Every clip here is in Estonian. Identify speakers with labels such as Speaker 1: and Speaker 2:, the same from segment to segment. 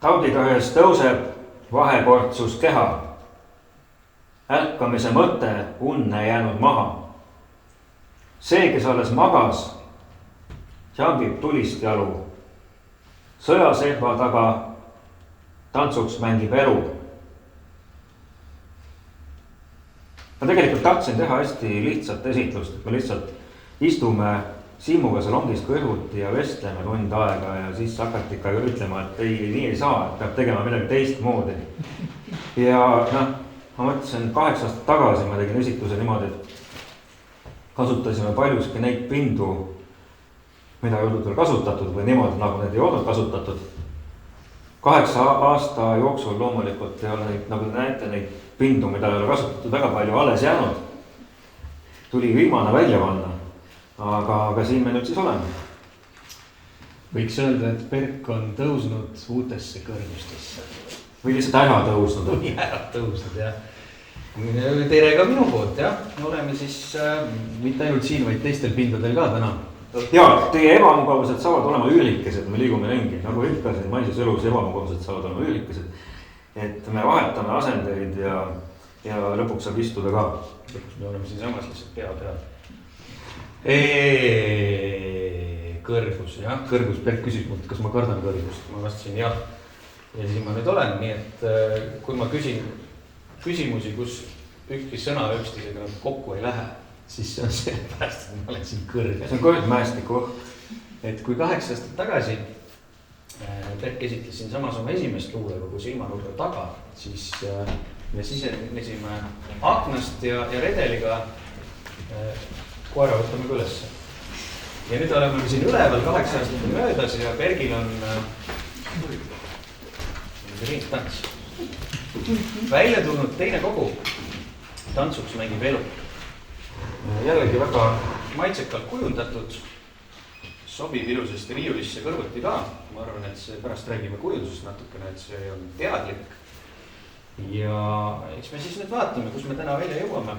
Speaker 1: Taudikahjus tõuseb vaheportsus keha. Ärkamise mõte unne jäänud maha. See, kes alles magas, jambib tulist jalu. Sõjasehva taga tantsuks mängib elu. Ma tegelikult tahtsin teha hästi lihtsat esitlust, et me lihtsalt istume Siimuga salongis kõrvuti ja vestleme tund aega ja siis hakati ikka ütlema, et ei, nii ei saa, et peab tegema midagi teistmoodi. Ja ma mõtlesin 8 aastat tagasi, ma tegin esitluse niimoodi, et kasutasime paljuski neid pindu, mida ei olnud veel kasutatud või niimoodi, nagu need ei olnud kasutatud. 8 aasta jooksul loomulikult ei ole neid, nagu te näete, neid pindu, mida ei ole kasutatud väga palju alles jäänud. Tuli viimane välja panna. Aga siin me nüüd siis oleme.
Speaker 2: Võiks öelda, et Perk on tõusnud uutesse kõrgustesse.
Speaker 1: Või lihtsalt ära tõusnud.
Speaker 2: Või ära tõusnud, jah. Tere ka minu poolt, jah. Oleme siis mitte ainult siin, vaid teistel pindadel ka täna.
Speaker 1: Ja, teie ebamugavused saavad olema üürikesed, me liigume ringi. Nagu ikka siin maises elus ebamugavused saavad olema üürikesed. Et me vahetame asendeid ja lõpuks saab istuda ka.
Speaker 2: Lõpuks me oleme siin samas lihtsalt pea peal. Kõrgus, jah, kõrgus. Perk küsis mult, kas ma kardan kõrgust. Ma vastasin jah. Ja siis ma nüüd olen, nii et kui ma küsin küsimusi, kus ükski sõna üksteisega kokku ei lähe, siis see on sellepärast, et ma olen siin kõrge.
Speaker 1: See on kõrgmäestiku.
Speaker 2: Et kui 8 aastat tagasi Perk esitles siin samas oma esimest luulekogu Silmanurga taga, siis me sisenesime aknast ja redeliga koera võtame ka ülesse. Ja nüüd oleme siin üleval 8 aastat möödas ja Pergil on ringtants. Välja tulnud teine kogu. Tantsuks mängib elu. Jällegi väga maitsekalt kujundatud. Sobib ilusasti riiulisse kõrvuti ka. Ma arvan, et see pärast räägime kujundusest natukene, et see on teadlik. Ja eks me siis nüüd vaatame, kus me täna välja jõuame.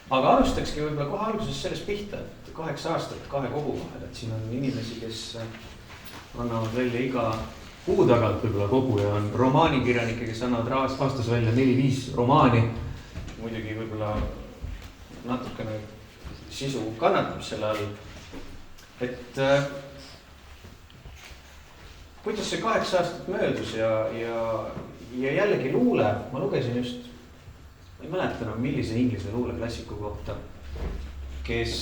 Speaker 2: Aga alustakski võib-olla kohe alguses sellest pihta, et 8 aastat 2 kogu vahel, et siin on inimesi, kes annavad välja iga kuu tagant võib-olla kogu ja on romaanikirjanikke, kes annavad aastas välja 4-5 romaani. Muidugi võib-olla natukene sisu kannatab selle all. Et kuidas see 8 aastat möödus ja jällegi luule, ma lugesin just ma ei mäleta enam, millise inglise luuleklassiku kohta, kes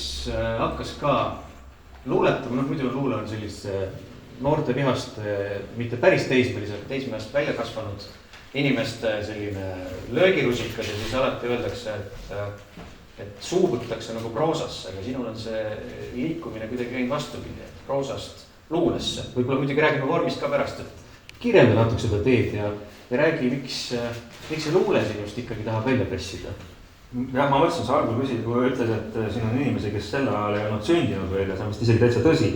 Speaker 2: hakkas ka luuletama, muidu luule on sellise noorte vihast, mitte päris teismeest välja kasvanud inimeste selline löögirusikas ja siis alati öeldakse, et suubutakse nagu proosasse, aga sinul on see liikumine kuidagi käinud vastupidi, et proosast luulesse. Võib-olla muidugi räägime vormist ka pärast, et kirjelda natuke seda teed ja räägi, miks see luule sinust ikkagi tahab välja pressida?
Speaker 1: Jah, ma mõtlesin, sa algul küsid, kui ütles, et siin on inimesi, kes selle ajal ei olnud sündinud veel ja see on vist isegi täitsa tõsi.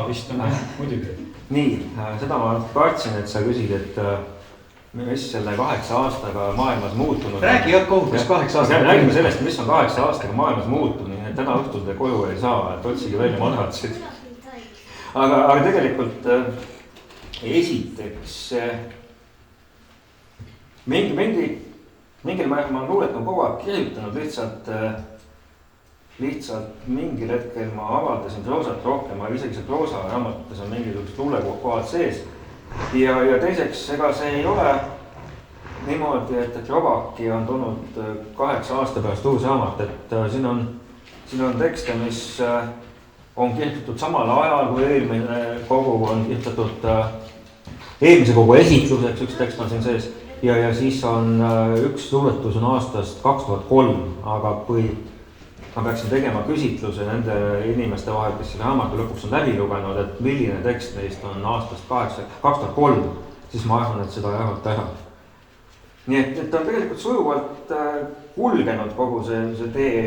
Speaker 2: Vist on muidugi.
Speaker 1: Nii, seda ma kartsin, et sa küsid, et mis selle 8 aastaga maailmas muutunud.
Speaker 2: Räägi jah kohut, mis 8 aastaga.
Speaker 1: Räägime sellest, mis on 8 aastaga maailmas muutunud, nii et täna õhtul te koju ei saa, et otsigi välja madratsid. Aga tegelikult esiteks mingil määral ma luuletan kogu aeg kirjutanud lihtsalt mingil hetkel ma avaldasin proosat rohkem, aga isegi see proosa raamatutes on mingisugused luulekohad sees. Ja teiseks, ega see ei ole niimoodi, et Robaki on tulnud 8 aasta pärast uus raamat, et siin on tekste, mis on kirjutatud samal ajal, kui eelmine kogu on kirjutatud eelmise kogu esitluseks, üks tekst on siin sees. Ja siis on üks luuletus on aastast 2003, aga kui ma peaksin tegema küsitluse nende inimeste vahel, kes selle raamatu lõpuks on läbi lugenud, et milline tekst neist on aastast 2003, siis ma arvan, et seda ei arvata ära. Nii et on tegelikult sujuvalt kulgenud kogu see tee,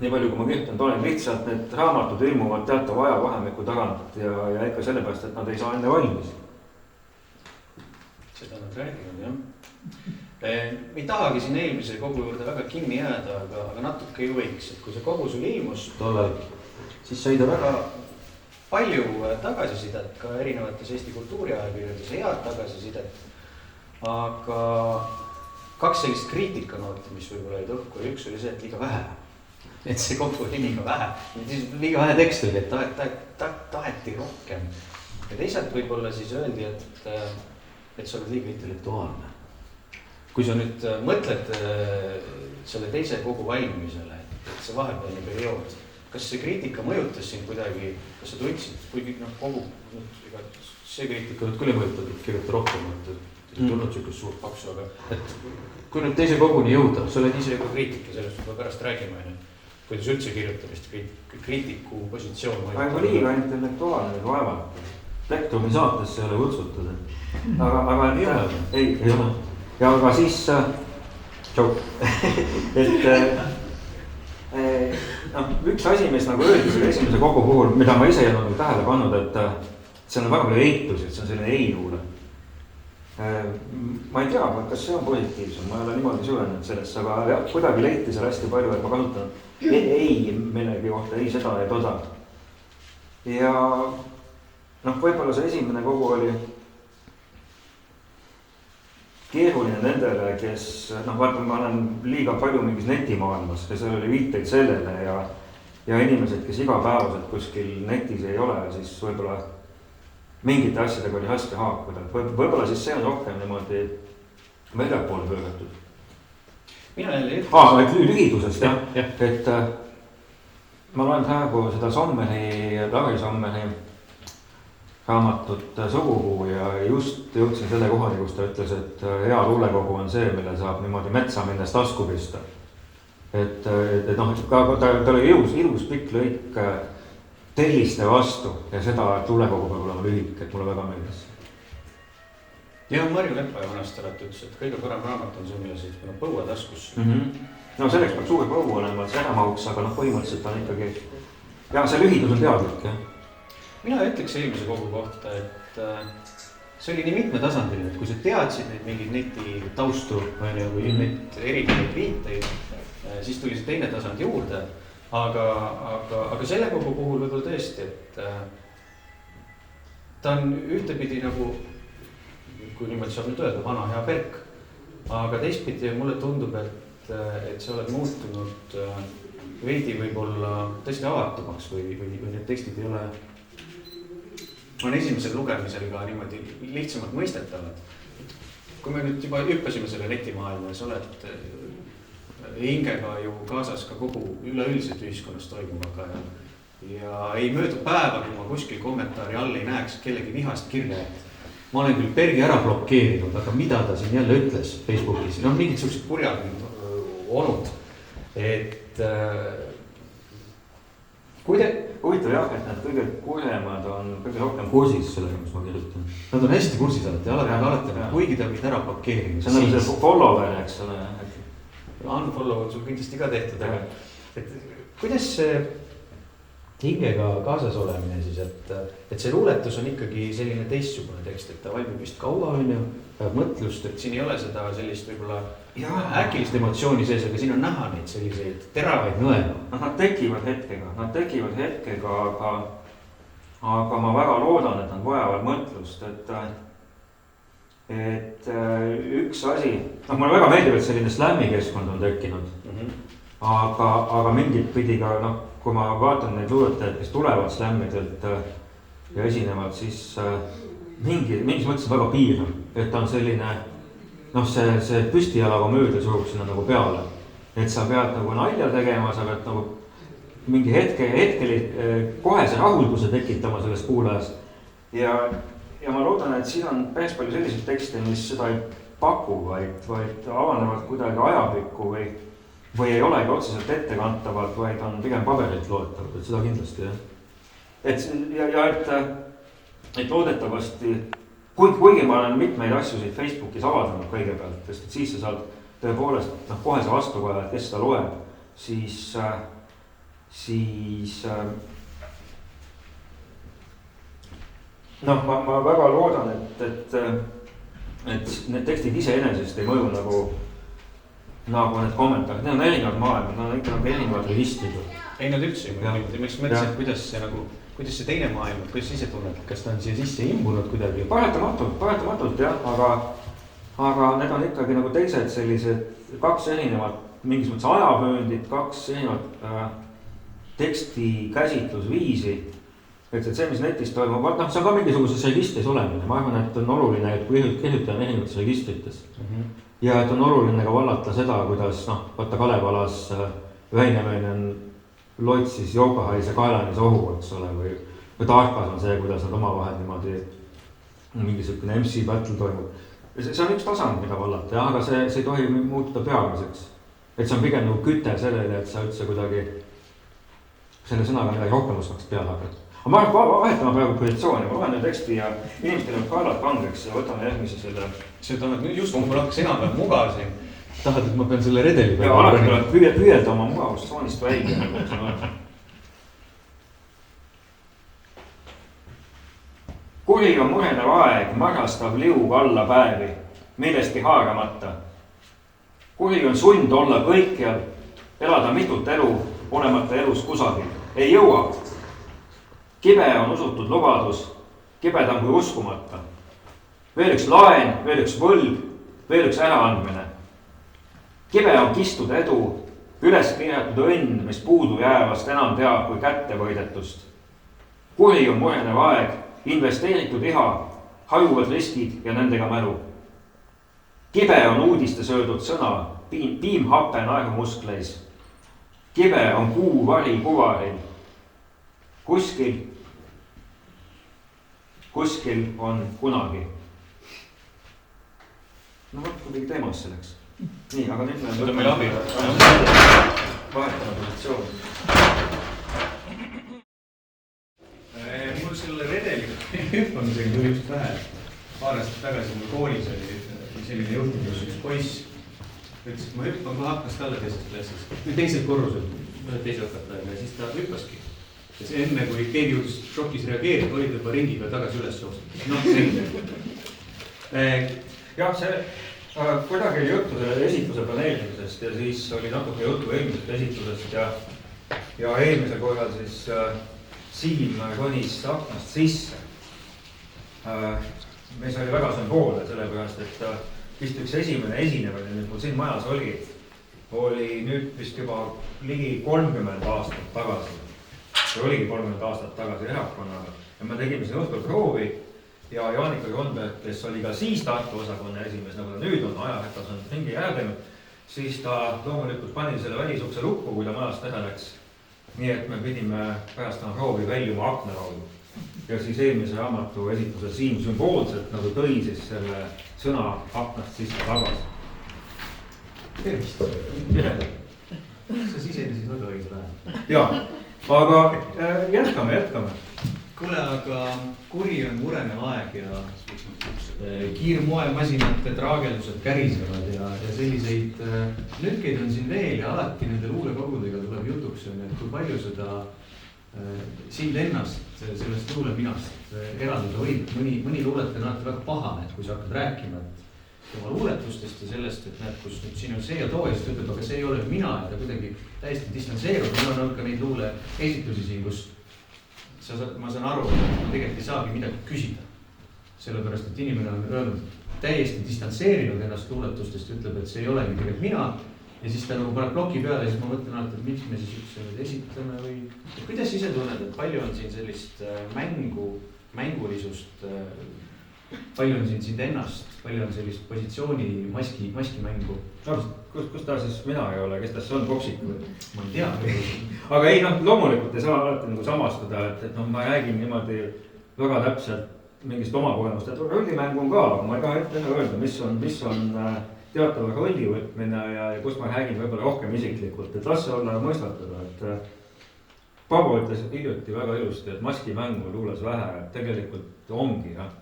Speaker 1: nii palju kui ma kirjutanud olen, lihtsalt need raamatud ilmuvad teatava ajavahemiku tagant ja ikka sellepärast, et nad ei saa enne valmis.
Speaker 2: Seda nad räägivad, jah. Me ei tahagi siin eelmise kogu juurde väga kinni jääda, aga natuke ju võiks, et kui see kogu sul ilmus tollal, siis sai ta väga palju tagasisidet ka erinevates Eesti kultuuriajakirjades, head tagasisidet. Aga kaks sellist kriitikanooti, mis võib-olla olid õhku ja üks oli see, et liiga vähe. Et see kogu oli liiga vähe. Liiga vähe tekst oli, et taheti rohkem. Ja teisalt võib-olla siis öeldi, et sa oled liiga intellektuaalne. Kui sa nüüd mõtled selle teise kogu valmimisele, et see vahepealne periood, kas see kriitika mõjutas sind kuidagi, kas sa tundsid, kuigi kogu, see kriitika nüüd küll ei mõjutab, et kirjuta rohkem, et tulnud siukest suurt paksu, aga et kui nüüd teise koguni jõuda, sa oled ise juba kriitika, sellest juba pärast räägime, kuidas üldse kirjutamist kriitiku positsioon mõjutab.
Speaker 1: Aga liiga intellektuaalne vaevalt. Spektumi saatesse ei ole kutsutud. Aga ei ole. Ja aga siis, üks asi, mis nagu öeldi selle esimese kogu puhul, mida ma ise ei olnud tähele pannud, et see on väga palju eitusi, et see on selline ei-luule. Ma ei tea, kas see on positiivsem, ma ei ole niimoodi süvenenud sellesse, aga jah, kuidagi leiti seal hästi palju, et ma kasutan ei millegi kohta, ei seda, ei toda. Ja võib-olla see esimene kogu oli keeruline nendele, kes, vaata, ma olen liiga palju mingis netimaailmas ja seal oli viiteid sellele ja inimesed, kes igapäevaselt kuskil netis ei ole, siis võib-olla mingite asjadega oli raske haakuda. Võib-olla siis see on rohkem niimoodi väljapoole pööratud.
Speaker 2: Mina jälle ütleks.
Speaker 1: Lühidusest, jah. Et ma loen praegu seda Lari Sommeri raamatut Sugupuu ja just jõudsin selle kohani, kus ta ütles, et hea luulekogu on see, mille saab niimoodi metsa minnes tasku pista. Et ta oli ilus pikk lõik telliste vastu ja seda, et luulekogu peab olema lühik, et mulle väga meeldis.
Speaker 2: Ja Marju Leppa vanasti alati ütles, et kõige parem raamat on see, mille siis paneb põua taskusse.
Speaker 1: No selleks peab suuri põu olema, et see ära mahuks, aga põhimõtteliselt on ikkagi, ja see lühidus on teadlik, jah.
Speaker 2: Mina ütleks eelmise kogu kohta, et see oli nii mitmetasandiline, et kui sa teadsid neid mingid neti taustu või neid erinevaid viiteid, siis tuli see teine tasand juurde. Aga selle kogu puhul võib-olla tõesti, et ta on ühtepidi nagu, kui niimoodi saab nüüd öelda, vana hea perk. Aga teistpidi mulle tundub, et sa oled muutunud veidi võib-olla tõesti avatumaks või need tekstid ei ole on esimesel lugemisel ka niimoodi lihtsamalt mõistetavad. Kui me nüüd juba hüppasime selle netimaailma ja sa oled hingega ju kaasas ka kogu üleüldiselt ühiskonnas toimuvaga ja ei möödu päeva, kui ma kuskil kommentaari all ei näeks kellegi vihast kirja, et ma olen küll Bergi ära blokeerinud, aga mida ta siin jälle ütles Facebookis, mingid sellised kurjad olnud, et
Speaker 1: huvitav jah, et need kõige kurjemad on kõige rohkem kursis sellega, mis ma kirjutan.
Speaker 2: Nad on hästi kursis alati, kuigi ta mind ära blokeerinud.
Speaker 1: See on see follower, eks ole.
Speaker 2: Unfollow on sul kindlasti ka tehtud, aga et kuidas see hingega kaasas olemine siis, et see luuletus on ikkagi selline teistsugune tekst, et ta valmib vist kaua mõtlust, et siin ei ole seda sellist võib-olla äkilist emotsiooni sees, aga siin on näha neid selliseid teravaid nõelu.
Speaker 1: Nad tekivad hetkega, aga ma väga loodan, et nad vajavad mõtlust, et üks asi, mulle väga meeldib, et selline slammi keskkond on tekkinud, aga mingit pidi ka, kui ma vaatan neid luuletajaid, kes tulevad slammidelt ja esinevad, siis mingis mõttes väga piirav, et ta on selline, see püstijalaga mööda surub sinna nagu peale, et sa pead nagu nalja tegema, sa pead nagu mingi hetkeli kohese rahulduse tekitama sellest kuulajas ja ma loodan, et siin on päris palju selliseid tekste, mis seda ei paku, vaid avanevad kuidagi ajapikku või ei olegi otseselt ettekantavad, vaid on pigem paberilt loetavad, et seda kindlasti jah. Et loodetavasti, kuigi ma olen mitmeid asju siit Facebookis avaldanud kõigepealt, sest siis sa saad tõepoolest kohese vastukaja, et kes seda loeb, siis ma väga loodan, et need tekstid iseenesest ei mõju nagu need kommentaarid, need on erinevad maailmad, need on ikka nagu erinevad registrid.
Speaker 2: ei, nad üldse ei mõjuta, ma mõtlesin, et kuidas see teine maailm, kuidas sa ise tunned, kas ta on siia sisse imbunud kuidagi?
Speaker 1: Paratamatult jah, aga need on ikkagi nagu teised sellised kaks erinevat mingis mõttes ajavööndit, kaks erinevat teksti käsitlusviisi. Et see, mis netis toimub, see on ka mingisuguses registris olemine. Ma arvan, et on oluline, et kui kirjutaja on erinevates registrites. Ja et on oluline ka vallata seda, kuidas, vaata Kalevalas Väinevene on Loitsis Joukahais ja Kaelanis ohu, eks ole, või Tarkas on see, kuidas nad omavahel niimoodi mingisugune MC battle toimub. See on üks tasand, mida vallata, aga see ei tohi muutuda peamiseks. Et see on pigem nagu küte sellele, et sa üldse kuidagi selle sõnaga midagi rohkem oskaks peale hakata. Aga ma vahetame praegu positsiooni, ma loen nüüd teksti ja inimestel on kaelad kangeks ja võtame järgmise selle.
Speaker 2: See on just, kui mul hakkas enam mugav siin. Tahad, et ma pean selle redeli
Speaker 1: peale? Ja alati tuleb püüelda oma mugavustsoonist välja, nagu see on. Kuri on murenev aeg, magastab liug alla päevi, millestki haaramata. Kuri on sund olla kõikjal, elada mitut elu, olemata elus kusagil. Ei jõua. Kibe on usutud lubadus, kibedam kui uskumata. Veel üks laen, veel üks võlg, veel üks äraandmine. Kibe on kistud edu, üles kirjatud õnn, mis puudu jäävast enam teab kui kätte võidetust. Kuri on murenev aeg, investeeritud iha, hajuvad riskid ja nendega mälu. Kibe on uudistes öeldud sõna, piimhappe naerumuskleis. Kibe on kuu vari kuvaril. Kuskil on kunagi. No võt, kuidagi teemas selleks. Nii, aga nüüd me
Speaker 2: meil abi.
Speaker 1: Vahetame positsioon.
Speaker 2: Mul selle redeliga hüppamisega tuli just vähe. Paar aastat tagasi mul koolis oli selline juhtum, kus üks poiss ütles, et ma hüppan kohe aknast alla teises klassis. Teisel korrusel, teise õpetaja ja siis ta hüppaski. Ja see enne, kui keegi jõudis šokis reageerib, oli ta juba ringi peal tagasi üles joostud.
Speaker 1: Jah, see kuidagi oli juttu selle esitluse planeerimisest ja siis oli natuke juttu eelmisest esitlusest ja eelmisel korral siis Siim ronis aknast sisse. Mis oli väga sümboolne sellepärast, et vist üks esimene esinev, mis mul siin majas oli nüüd vist juba ligi 30 aastat tagasi. See oligi 30 aastat tagasi erakonnaga ja me tegime siin õhtul proovi ja Jaanika Kronberg, kes oli ka siis Tartu osakonna esimees, nagu ta nüüd on, ajahetas on ringi jäädenud, siis ta loomulikult pani selle välisukse lukku, kui ta majast ära läks. Nii et me pidime päästama proovi väljuma aknaraulu. Ja siis eelmise raamatu esitluse Siim sümboolselt nagu tõi siis selle sõna aknast sisse tagasi.
Speaker 2: Tervist!
Speaker 1: Tere!
Speaker 2: Sa sisenesid väga õige päev.
Speaker 1: Jaa, aga jätkame.
Speaker 2: Kuule, aga kuri on murenev aeg ja kiirmoemasinate traageldused kärisevad ja selliseid lükkeid on siin veel ja alati nende luulekogudega tuleb jutuks, et kui palju seda sind ennast sellest luuleminast eraldada võib. Mõni luuletaja on alati väga pahane, et kui sa hakkad rääkima oma luuletustest ja sellest, et näed, kus nüüd siin on see ja too ja siis ta ütleb, aga see ei ole mina, et ta kuidagi täiesti distantseerub. Mul on olnud ka neid luule esitusi siin, kus ma saan aru, et ma tegelikult ei saagi midagi küsida. Sellepärast, et inimene on öelnud täiesti distantseerinud ennast luuletustest ja ütleb, et see ei olegi tegelikult mina. Ja siis ta nagu paneb ploki peale ja siis ma mõtlen alati, et miks me siis üks esitleme või... Kuidas ise tunned, et palju on siin sellist mängulisust, palju on siin sind ennast, palju on sellist positsiooni maskimängu?
Speaker 1: Kus ta siis mina ei ole, kes ta siis on Popsik või?
Speaker 2: Ma ei tea.
Speaker 1: Aga ei, loomulikult ei saa alati nagu samastuda, et ma räägin niimoodi väga täpselt mingist oma kogemust, et rollimängu on ka, aga ma ei taha ette öelda, mis on teatava rolli võtmine ja kus ma räägin võib-olla rohkem isiklikult, et las see olla mõistatada, et Pavo ütles hiljuti väga ilusti, et maskimängu luules vähe, et tegelikult ongi, jah.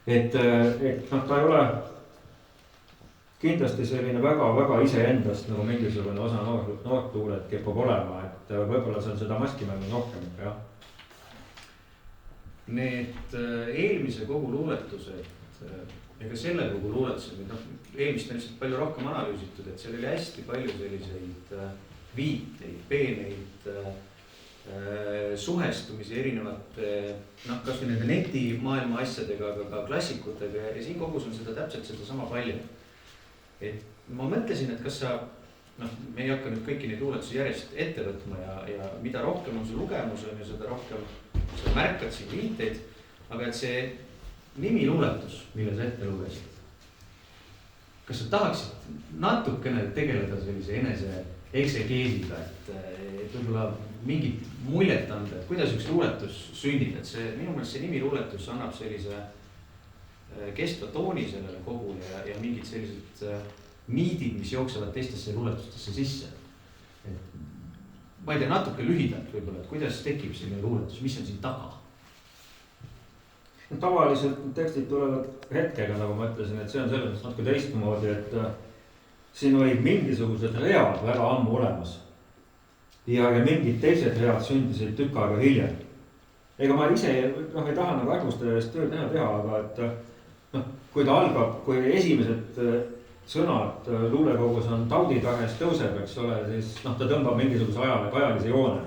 Speaker 1: Et ta ei ole kindlasti selline väga iseendast nagu mingisugune osa noort luulet kipub olema, et võib-olla see on seda maskimängu rohkem, jah.
Speaker 2: Need eelmise kogu luuletused, ega selle kogu luuletused, eelmist on lihtsalt palju rohkem analüüsitud, et seal oli hästi palju selliseid viiteid, peeneid suhestumisi erinevate, noh, kasvõi nende netimaailma asjadega, aga ka klassikutega ja siin kogus on seda täpselt sedasama palju. Et ma mõtlesin, et kas sa, noh, me ei hakka nüüd kõiki neid luuletusi järjest ette võtma ja mida rohkem on su lugemus, on ju, seda rohkem sa märkad siin viiteid, aga et see nimi luuletus, mille sa ette lugesid, kas sa tahaksid natukene tegeleda sellise enese eksegeesiga, et võib-olla mingit muljet anda, et kuidas üks luuletus sünnib, et see, minu meelest see nimi luuletus annab sellise kestva tooni sellele kogule ja mingid sellised niidid, mis jooksevad teistesse luuletustesse sisse. Et, ma ei tea, natuke lühidalt võib-olla, et kuidas tekib selline luuletus, mis on siin taga?
Speaker 1: Tavaliselt tekstid tulevad hetkega, nagu ma ütlesin, et see on selles mõttes natuke teistmoodi, et siin olid mingisugused read väga ammu olemas ja mingid teised read sündisid tükk aega hiljem. Ega ma ise ei taha nagu arvustaja eest tööd teha, aga et kui ta algab, kui esimesed sõnad luulekogus on tauditahes tõuseb, eks ole, siis ta tõmbab mingisuguse ajalise joone.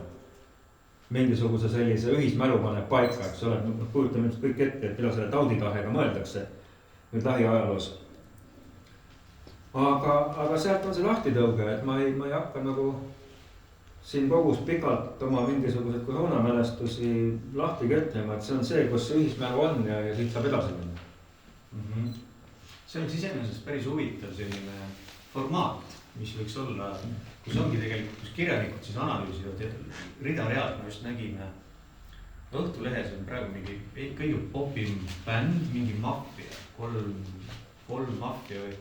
Speaker 1: Mingisuguse sellise ühismälu paneb paika, eks ole, kujutame kõik ette, et mida selle tauditahega mõeldakse nüüd lähiajaloos. Aga sealt on see lahtitõuge, et ma ei hakka nagu siin kogus pikalt oma mingisugused koroonamälestusi lahti kötlema, et see on see, kus see ühismälu on ja siit saab edasi minna.
Speaker 2: See oleks iseenesest päris huvitav selline formaat, mis võiks olla, kus ongi tegelikult, kus kirjanikud siis analüüsivad rida-read, ma just nägime Õhtulehes on praegu mingi kõige popim bänd, mingi maffia, kolm maffia või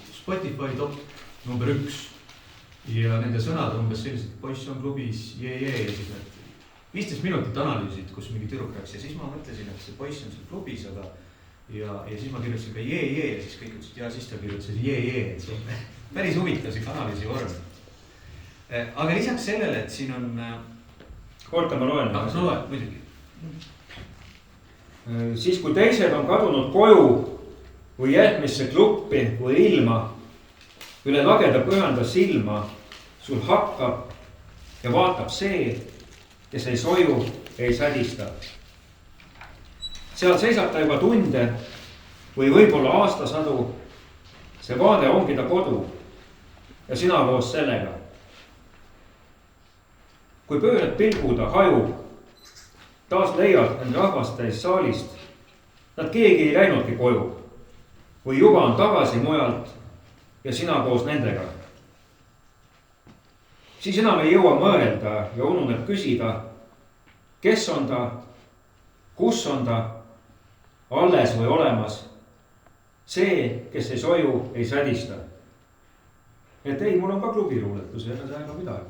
Speaker 2: Spotify top number 1 ja nende sõnad umbes sellised, poiss on klubis, ja siis need 15 minutit analüüsid, kus mingi tüdruk rääks ja siis ma mõtlesin, et see poiss on seal klubis, aga ja siis ma kirjutasin ka ja siis kõik ütlesid ja siis ta kirjutasid et see on päris huvitav siuke analüüsi vorm. Aga lisaks sellele, et siin on
Speaker 1: Korda ma loen.
Speaker 2: Sa loed, muidugi.
Speaker 1: Siis kui teised on kadunud koju või järgmisse kluppi või ilma, üle lageda pühanda silma, sul hakkab ja vaatab see, kes ei soju, ei sädista. Seal seisab ta juba tunde või võib-olla aastasadu. See vaade ongi ta kodu ja sina koos sellega. Kui pöörad pilgu ta hajub, taas leiad end rahvast täis saalist. Nad keegi ei läinudki koju või juba on tagasi mujalt ja sina koos nendega. Siis enam ei jõua mõelda ja ununeb küsida, kes on ta, kus on ta, alles või olemas. See, kes ei soju, ei sädista. Et ei, mul on ka klubiluuletus, ega see aega midagi.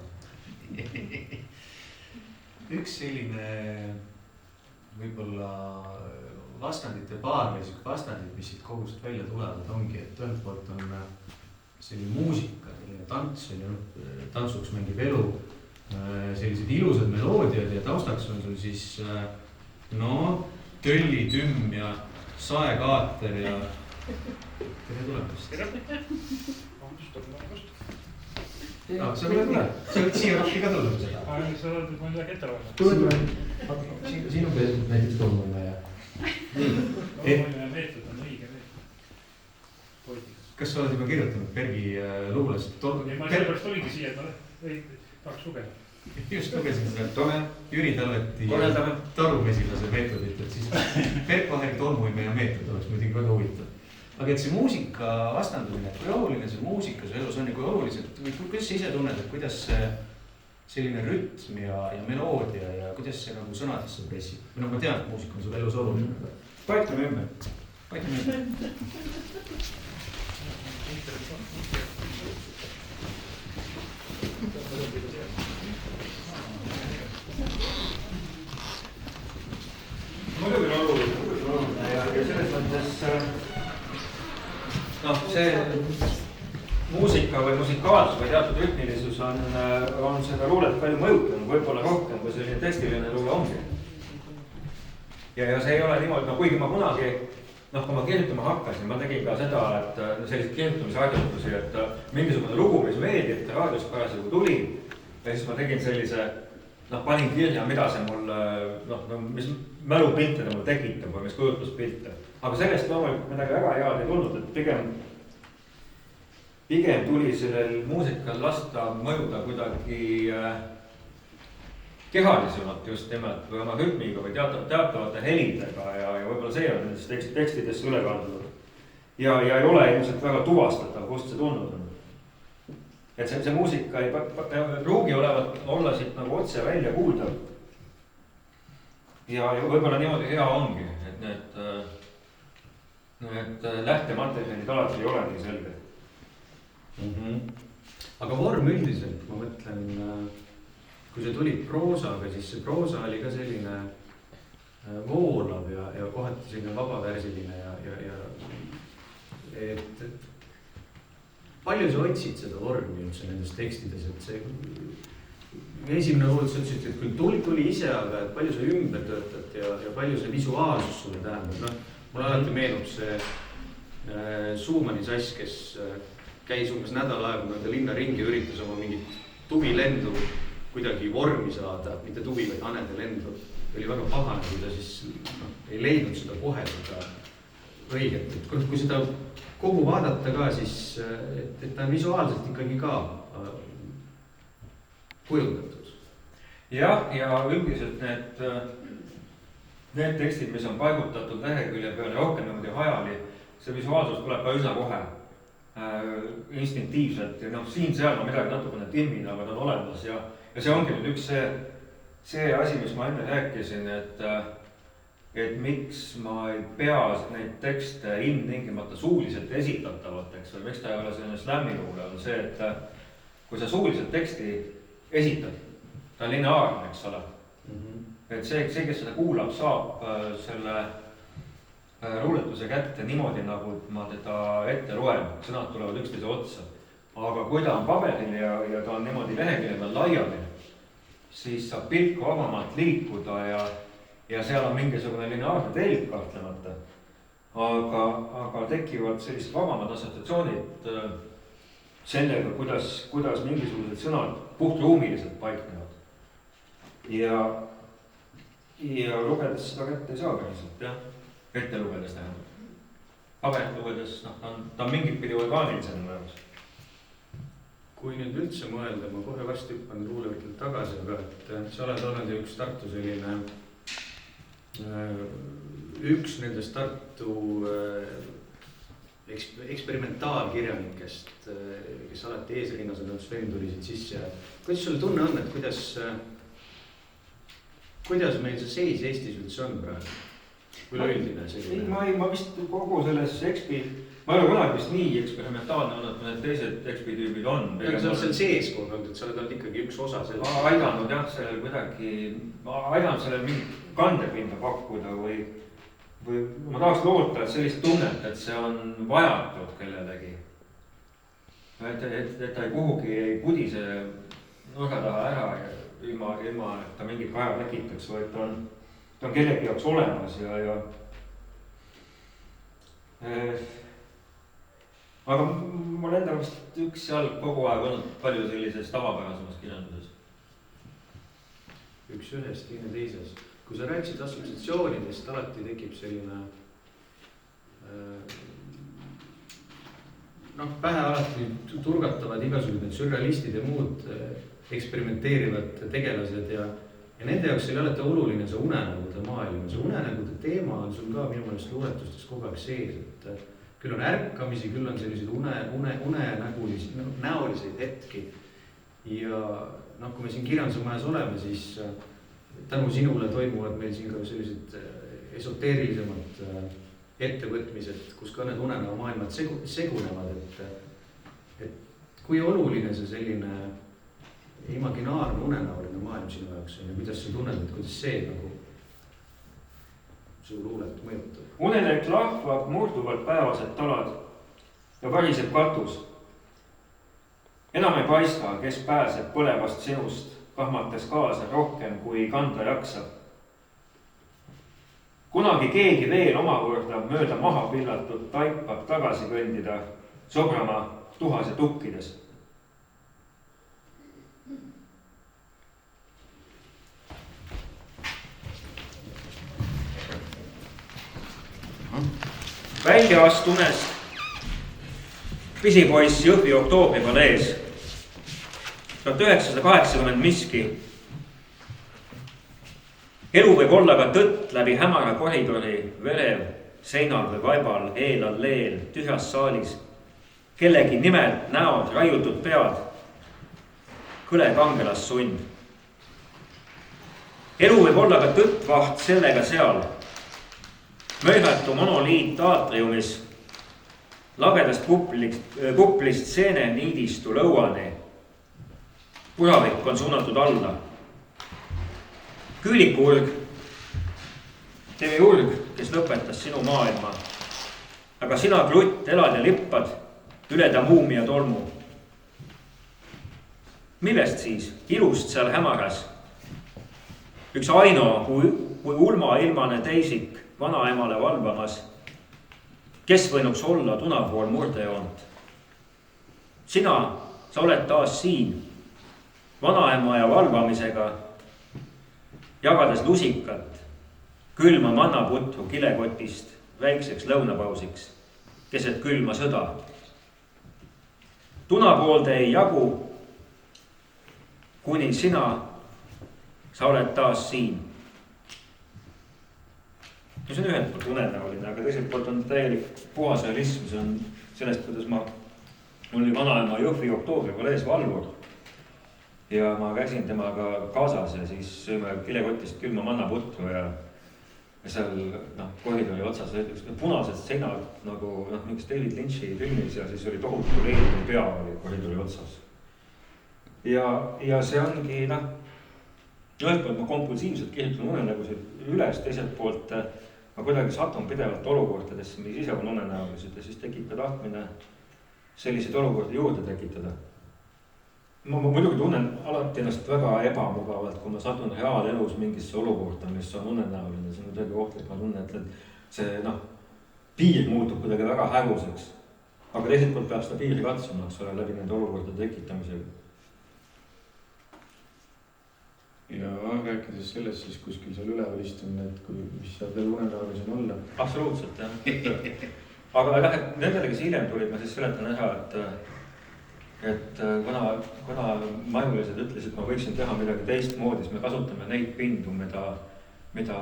Speaker 2: Üks selline võib-olla vastandite paar või vastandid, mis siit kogust välja tulevad, ongi, et ühelt poolt on selline muusika, selline tants, tantsuks mängib elu, sellised ilusad meloodiad ja taustaks on sul siis tölli, tümm ja saekaater ja tere tulemast. Sa võid siia rappi ka tulla seda.
Speaker 3: Sa oled nüüd midagi ette loema.
Speaker 2: Siin on näiteks tolmuine ja.
Speaker 3: Tolmuine meetod on õige meetod.
Speaker 2: Kas sa oled juba kirjutanud Bergi luulest?
Speaker 3: Ma sellepärast oligi siia, et ma tahaks lugeda.
Speaker 2: Just lugesin seda Jüri Talveti tarumesilase meetodit, et siis Berk Vaheri tolmuine ja meetod oleks muidugi väga huvitav. Aga et see muusika vastandumine, et kui oluline see muusika su elus on ja kui oluliselt, kuidas sa ise tunned, et kuidas see selline rütm ja meloodia ja kuidas see nagu sõnadesse pressib? Või ma tean, et muusika on sul elus oluline.
Speaker 1: Paikame ümber. Muidugi on oluline ja selles mõttes see muusika või musikaalsus või teatud rütmilisus on seda luulet palju mõjutanud, võib-olla rohkem kui selline tekstiline luule ongi. Ja see ei ole niimoodi, kuigi ma kunagi noh, kui ma kirjutama hakkasin, ma tegin ka seda, et selliseid kirjutamisharjutusi, et mingisugune lugu, mis meeldib, raadios parasjagu tuli ja siis ma tegin sellise, noh, panin kirja, mida see mul, noh, mis mälupilte mul tekitab või mis kujutluspilte. Aga sellest loomulikult midagi väga head ei tulnud, et pigem tuli sellel muusikal lasta mõjuda kuidagi kehalisemalt just nimelt või oma rütmiga või teatavate helidega ja võib-olla see on nendest tekstidesse üle kandunud. Ja ei ole ilmselt väga tuvastatav, kust see tulnud on. Et see muusika ei pruugi olla siit nagu otse välja kuuldav. Ja võib-olla niimoodi hea ongi, et need lähtematerjalid alati ei ole nii selged.
Speaker 2: Aga vorm üldiselt, ma mõtlen, kui see tuli proosaga, siis see proosa oli ka selline voolav ja kohati selline vabavärsiline ja et palju sa otsid seda vormi üldse nendes tekstides, et see esimene kord sa ütlesid, et küll tuli ise, aga et palju sa ümber töötad ja palju see visuaalsus sulle tähendab. No, mulle alati meenub see Suumani sass, kes käis umbes nädal aega mööda linna ringi ja üritas oma mingit tuvilendu kuidagi vormi saada, mitte tuvi, vaid hanedelendu. Oli väga pahane, kui ta siis ei leidnud seda kohe seda õiget. Et kui seda kogu vaadata ka, siis et ta on visuaalselt ikkagi ka kujundatud.
Speaker 1: Ja üldiselt need tekstid, mis on paigutatud lehekülje peale rohkem niimoodi hajali, see visuaalsus tuleb ka üsna kohe instinktiivselt ja noh, siin-seal ma midagi natukene timmin, aga ta on olemas ja see ongi nüüd üks see asi, mis ma enne rääkisin, et miks ma ei pea neid tekste ilmtingimata suuliselt esitatavateks või miks ta ei ole selline slämmiluule, on see, et kui sa suuliselt teksti esitad, ta on lineaarne, eks ole. Et see, kes seda kuulab, saab selle luuletuse kätte niimoodi, nagu ma teda ette loen, sõnad tulevad üksteise otsa. Aga kui ta on paberil ja ta on niimoodi lehekülje peal laiali, siis saab pilk vabamalt liikuda ja seal on mingisugune lineaarne telg kahtlemata. Aga tekivad sellised vabamad assotsiatsioonid sellega, kuidas mingisugused sõnad puhtruumiliselt paiknevad. Ja lugedes seda kätte ei saa päriselt, jah. Ette lugedes tähendab. Paberit lugedes, ta on mingit pidi orgaanilisem mõjus.
Speaker 2: Kui nüüd üldse mõelda, ma kohe varsti hüppan luulevõtjalt tagasi, aga et sa oled olnud ju üks Tartu selline, üks nendest Tartu eksperimentaalkirjanikest, kes alati eesrinnas on, Sven tuli siit sisse. Kuidas sulle tunne on, et kuidas meil see seis Eestis üldse on praegu? Kui üldine selline?
Speaker 1: Ma vist kogu selles ma ei ole kunagi vist nii eksperimentaalne olnud, kui need teised ekspitüübid on.
Speaker 2: Sa oled seal sees kogu aeg, et sa oled ikkagi üks osa sellest.
Speaker 1: Ma aidanud jah, sellel kuidagi, ma aidanud sellel mingit kandepinda pakkuda või ma tahaks loota, et sellist tunnet, et see on vajatud kellelegi. Et ta kuhugi ei pudise nurga taha ära ilma, et ta mingit kaja tekitaks, vaid ta on kellegi jaoks olemas ja aga mul enda vist üks jalg kogu aeg olnud palju sellises tavapärasemas kirjanduses.
Speaker 2: Üks ühes, teine teises. Kui sa rääkisid assotsiatsioonidest, alati tekib selline pähe alati turgatavad igasugused sürrealistid ja muud eksperimenteerivad tegelased ja nende jaoks oli alati oluline see unenägude maailm. See unenägude teema on sul ka minu meelest luuletustes kogu aeg sees, et küll on ärkamisi, küll on selliseid unenägulisi, näoliseid hetki. Ja kui me siin kirjanduse majas oleme, siis tänu sinule toimuvad meil siin ka sellised esoteerilisemad ettevõtmised, kus ka need unenäo maailmad segunevad, et kui oluline see selline imaginaarne unenäoline maailm sinu jaoks on ja kuidas sa tunned, et kuidas see nagu su luulet mõjutab?
Speaker 1: Unelek lahvab murduvad päevased talad ja variseb katus. Enam ei paista, kes pääseb põlevast sinust, kahmates kaasa rohkem kui kanda jaksab. kunagi keegi veel omakorda mööda maha pillatud taipab tagasi kõndida sobrama tuhas ja tukkides. Välja astunes pisipoiss Jõhvi oktoobripalees 1980 miski. Elu võib olla ka tõtt läbi hämara koridori, verev seinal või vaibal, eelalleel, tühjas saalis. Kellegi nimed, näod, raiutud pead, kõle kangelas sund. Elu võib olla ka tõtt vaht sellega seal. Möögatu monoliit aatriumis, lagedast kuplist seene niidistu lõuani. Puravik on suunatud alla. Küülikurg, teeme urg, kes lõpetas sinu maailma. Aga sina klutt elad ja lippad üle ta muumia tolmu. Millest siis? Ilust seal hämaras. Üks Aino kui ulma ilmane teisik vanaemale valvamas. Kes võinuks olla tunapool murdejoont? Sina, sa oled taas siin. Vanaema ja valvamisega. Jagades lusikat, külma mannaputru kilekotist väikseks lõunapausiks, keset külma sõda. Tunapoolde ei jagu, kuni sina, sa oled taas siin. See on ühelt poolt unenäoline, aga teiselt poolt on täielik puhas realism. See on sellest, kuidas mul oli vanaema Jõhvi oktoobripalees valvur. Ja ma käisin temaga kaasas ja siis sööme kilekotist külma mannaputru ja seal koridori otsas punased seinad nagu mingis David Lynch'i filmis ja siis oli tohutu Lenini pea oli koridori otsas. Ja see ongi ühelt poolt ma kompulsiivselt kirjutan unenägusid üles, teiselt poolt ma kuidagi satun pidevalt olukordadesse, mis ise on unenäolised ja siis tekib ka tahtmine selliseid olukordi juurde tekitada. Ma muidugi tunnen alati ennast väga ebamugavalt, kui ma satun reaalelus mingisse olukorda, mis on unenäoline. See on kuidagi ohtlik, ma tunnen, et see piir muutub kuidagi väga häguseks. Aga teiselt poolt peab seda piiri katsuma, eks ole, läbi nende olukordade tekitamisega.
Speaker 4: Ja rääkides sellest siis kuskil seal üleval istumine, et mis saab veel unenäolis on olla.
Speaker 1: Absoluutselt, jah. Aga jah, et nendele, kes hiljem tulid, ma siis seletan ära, et kuna majulised ütlesid, et ma võiksin teha midagi teistmoodi, siis me kasutame neid pindu, mida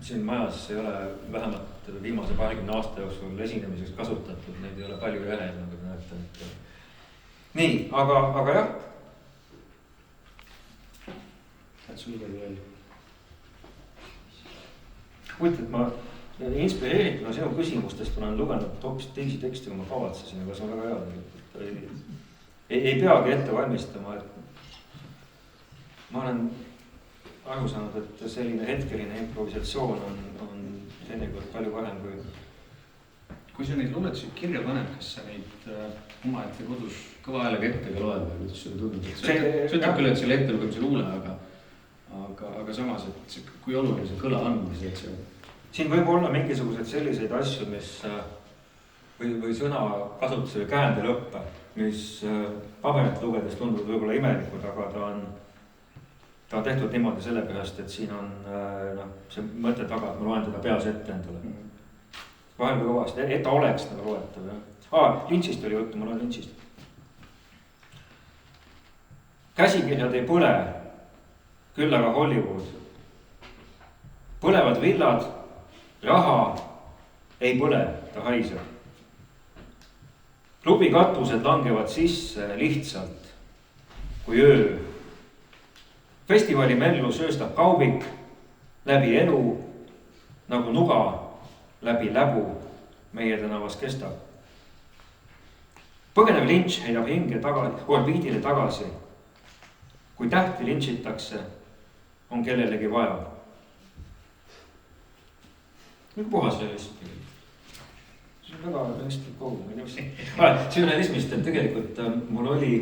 Speaker 1: siin majas ei ole vähemalt viimase 20 aasta jooksul esinemiseks kasutatud. Neid ei ole palju järel, nagu te näete. Nii, aga jah.
Speaker 4: Et sul midagi veel?
Speaker 1: Huvitav, ma inspireerituna sinu küsimustest olen lugenud hoopis teisi tekste, kui ma kavatsesin, aga see on väga hea. Ei peagi ette valmistama, et ma olen aru saanud, et selline hetkeline improvisatsioon on teinekord palju parem kui...
Speaker 4: Kui sa neid luuletusi kirja paned, kas sa neid oma ette kodus kõva häälega ette ka loed või kuidas sulle tundub? Sa ütleb küll, et selle ette lugemise luule, aga samas, et kui oluline see kõla on, mis et see...
Speaker 1: Siin võib olla mingisugused selliseid asju, mis või sõna kasutuse või käändelõppe, mis paberit lugedes tunduvad võib-olla imelikud, aga ta on tehtud niimoodi sellepärast, et siin on see mõte taga, et ma loen teda peas ette endale. Vahel kui kõvasti, et ta oleks nagu loetav. Lynch'ist oli juttu, ma loen Lynch'ist. Käsikirjad ei põle, küll aga Hollywood. Põlevad villad, raha ei põle, ta haiseb. Klubi katused langevad sisse lihtsalt kui öö. Festivali mellu sööstab kaubik läbi elu, nagu nuga läbi läbu meie tänavas kestab. Põgenev Lynch heidab hinge orbiidile tagasi. Kui tähti lynchitakse, on kellelegi vaja. Puhas realism. See on väga realistlik kogu. See on realismist, et tegelikult mul oli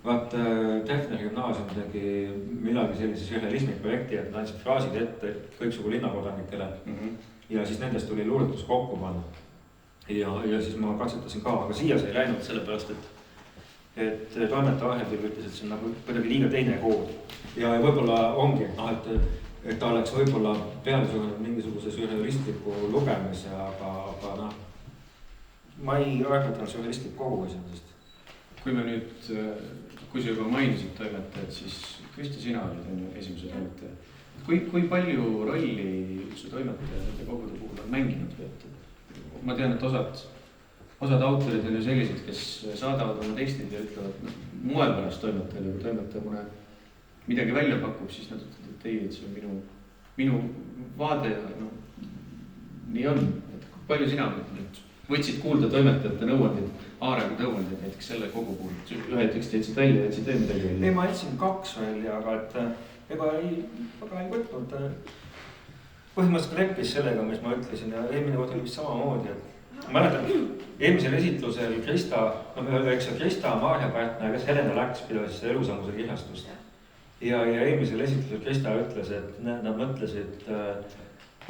Speaker 1: Tähtne gümnaasium tegi millalgi sellise realismi projekti, et nad andsid fraasid ette kõiksugu linnakodanikele. ja siis nendest tuli luuletus kokku panna. Ja siis ma katsetasin ka, aga siia see ei läinud sellepärast, et toimetaja Ahel ütles, et see on nagu kuidagi liiga teine kood. Ja võib-olla ongi, et ta oleks võib-olla peale surunud mingisuguse sürrealistliku lugemise, aga noh, ma ei arvatanud sürrealistlik kogu esimesest.
Speaker 4: Kui me nüüd, kui sa juba mainisid toimetajad, siis Kristi, sina olid esimese toimetaja. Kui palju rolli see toimetaja nende kogude puhul on mänginud? Ma tean, et osad autorid on ju sellised, kes saadavad oma tekstid ja ütlevad moel pärast toimetajale, kui toimetaja mõne midagi välja pakub, siis nad ütlevad, et ei, et see on minu vaade ja no, nii on. Et palju sina võtsid kuulda toimetajate nõuandid, Aarega nõuandid näiteks selle kogu puhul? Ühe teksti jätsid välja, jätsid veel midagi välja?
Speaker 1: Ei, ma jätsin 2 välja, aga et ega ei võtnud. Põhimõtteliselt leppis sellega, mis ma ütlesin ja eelmine kord oli vist samamoodi. Mäletan, eelmisel esitlusel Krista, Maarja Pärtna, kes Helena Läks pidas Elusammuse kirjastust. Ja eelmisel esitlusel Krista ütles, et nad mõtlesid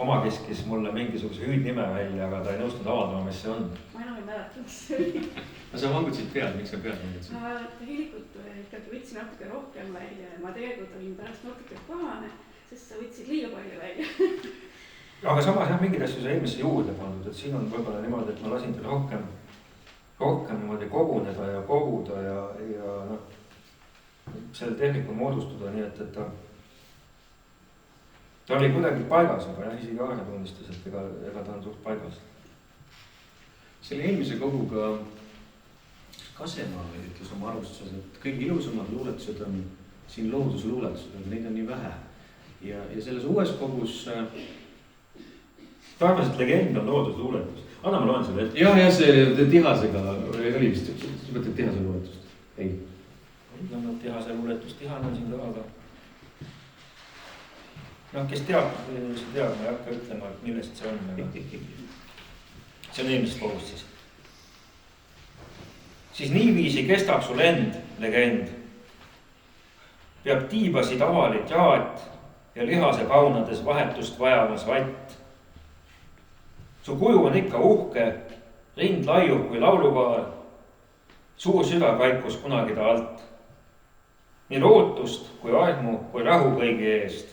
Speaker 1: omakeskis mulle mingisuguse hüüdnime välja, aga ta ei nõustunud avaldama, mis see on.
Speaker 5: Ma enam ei mäleta, mis see oli.
Speaker 4: Sa vangutasid pead, miks sa pead vangutasid?
Speaker 5: Ma tegelikult ikkagi võtsin natuke rohkem välja. Ma tegelikult olin pärast natuke pahane, sest sa võtsid liiga palju välja.
Speaker 1: Aga samas jah, mingid asju sa eelmisse juurde pandud, et siin on võib-olla niimoodi, et ma lasin teil rohkem niimoodi koguneda ja koguda ja noh, selle tehniku moodustuda nii, et ta oli kuidagi paigas, aga jah, isegi Aarne tunnistas, et ega ta on suht paigas.
Speaker 4: Selle eelmise koguga Kasemaa ütles oma arvustuses, et kõige ilusamad luuletused on siin loodusluuletused, aga neid on nii vähe. Ja selles uues kogus...
Speaker 1: Ta arvas, et legend on loodusluuletus. Anna ma loen selle ette.
Speaker 4: Ja see Tihasega oli vist, sa mõtled Tihase luuletust? Ei.
Speaker 1: No Tihase luuletust, Tihane on siin kõvaga. No kes teab, ma ei hakka ütlema, et millest see on. See on eelmisest kogust siis. Siis niiviisi kestab sul end, legend. Peab tiibasid avalit jaat ja lihase kaunades vahetust vajamas vatt. Su kuju on ikka uhke, rind laiub kui laulukaar, suur süda kaikus kunagi ta alt. Nii lootust kui armu kui rahu kõigi eest.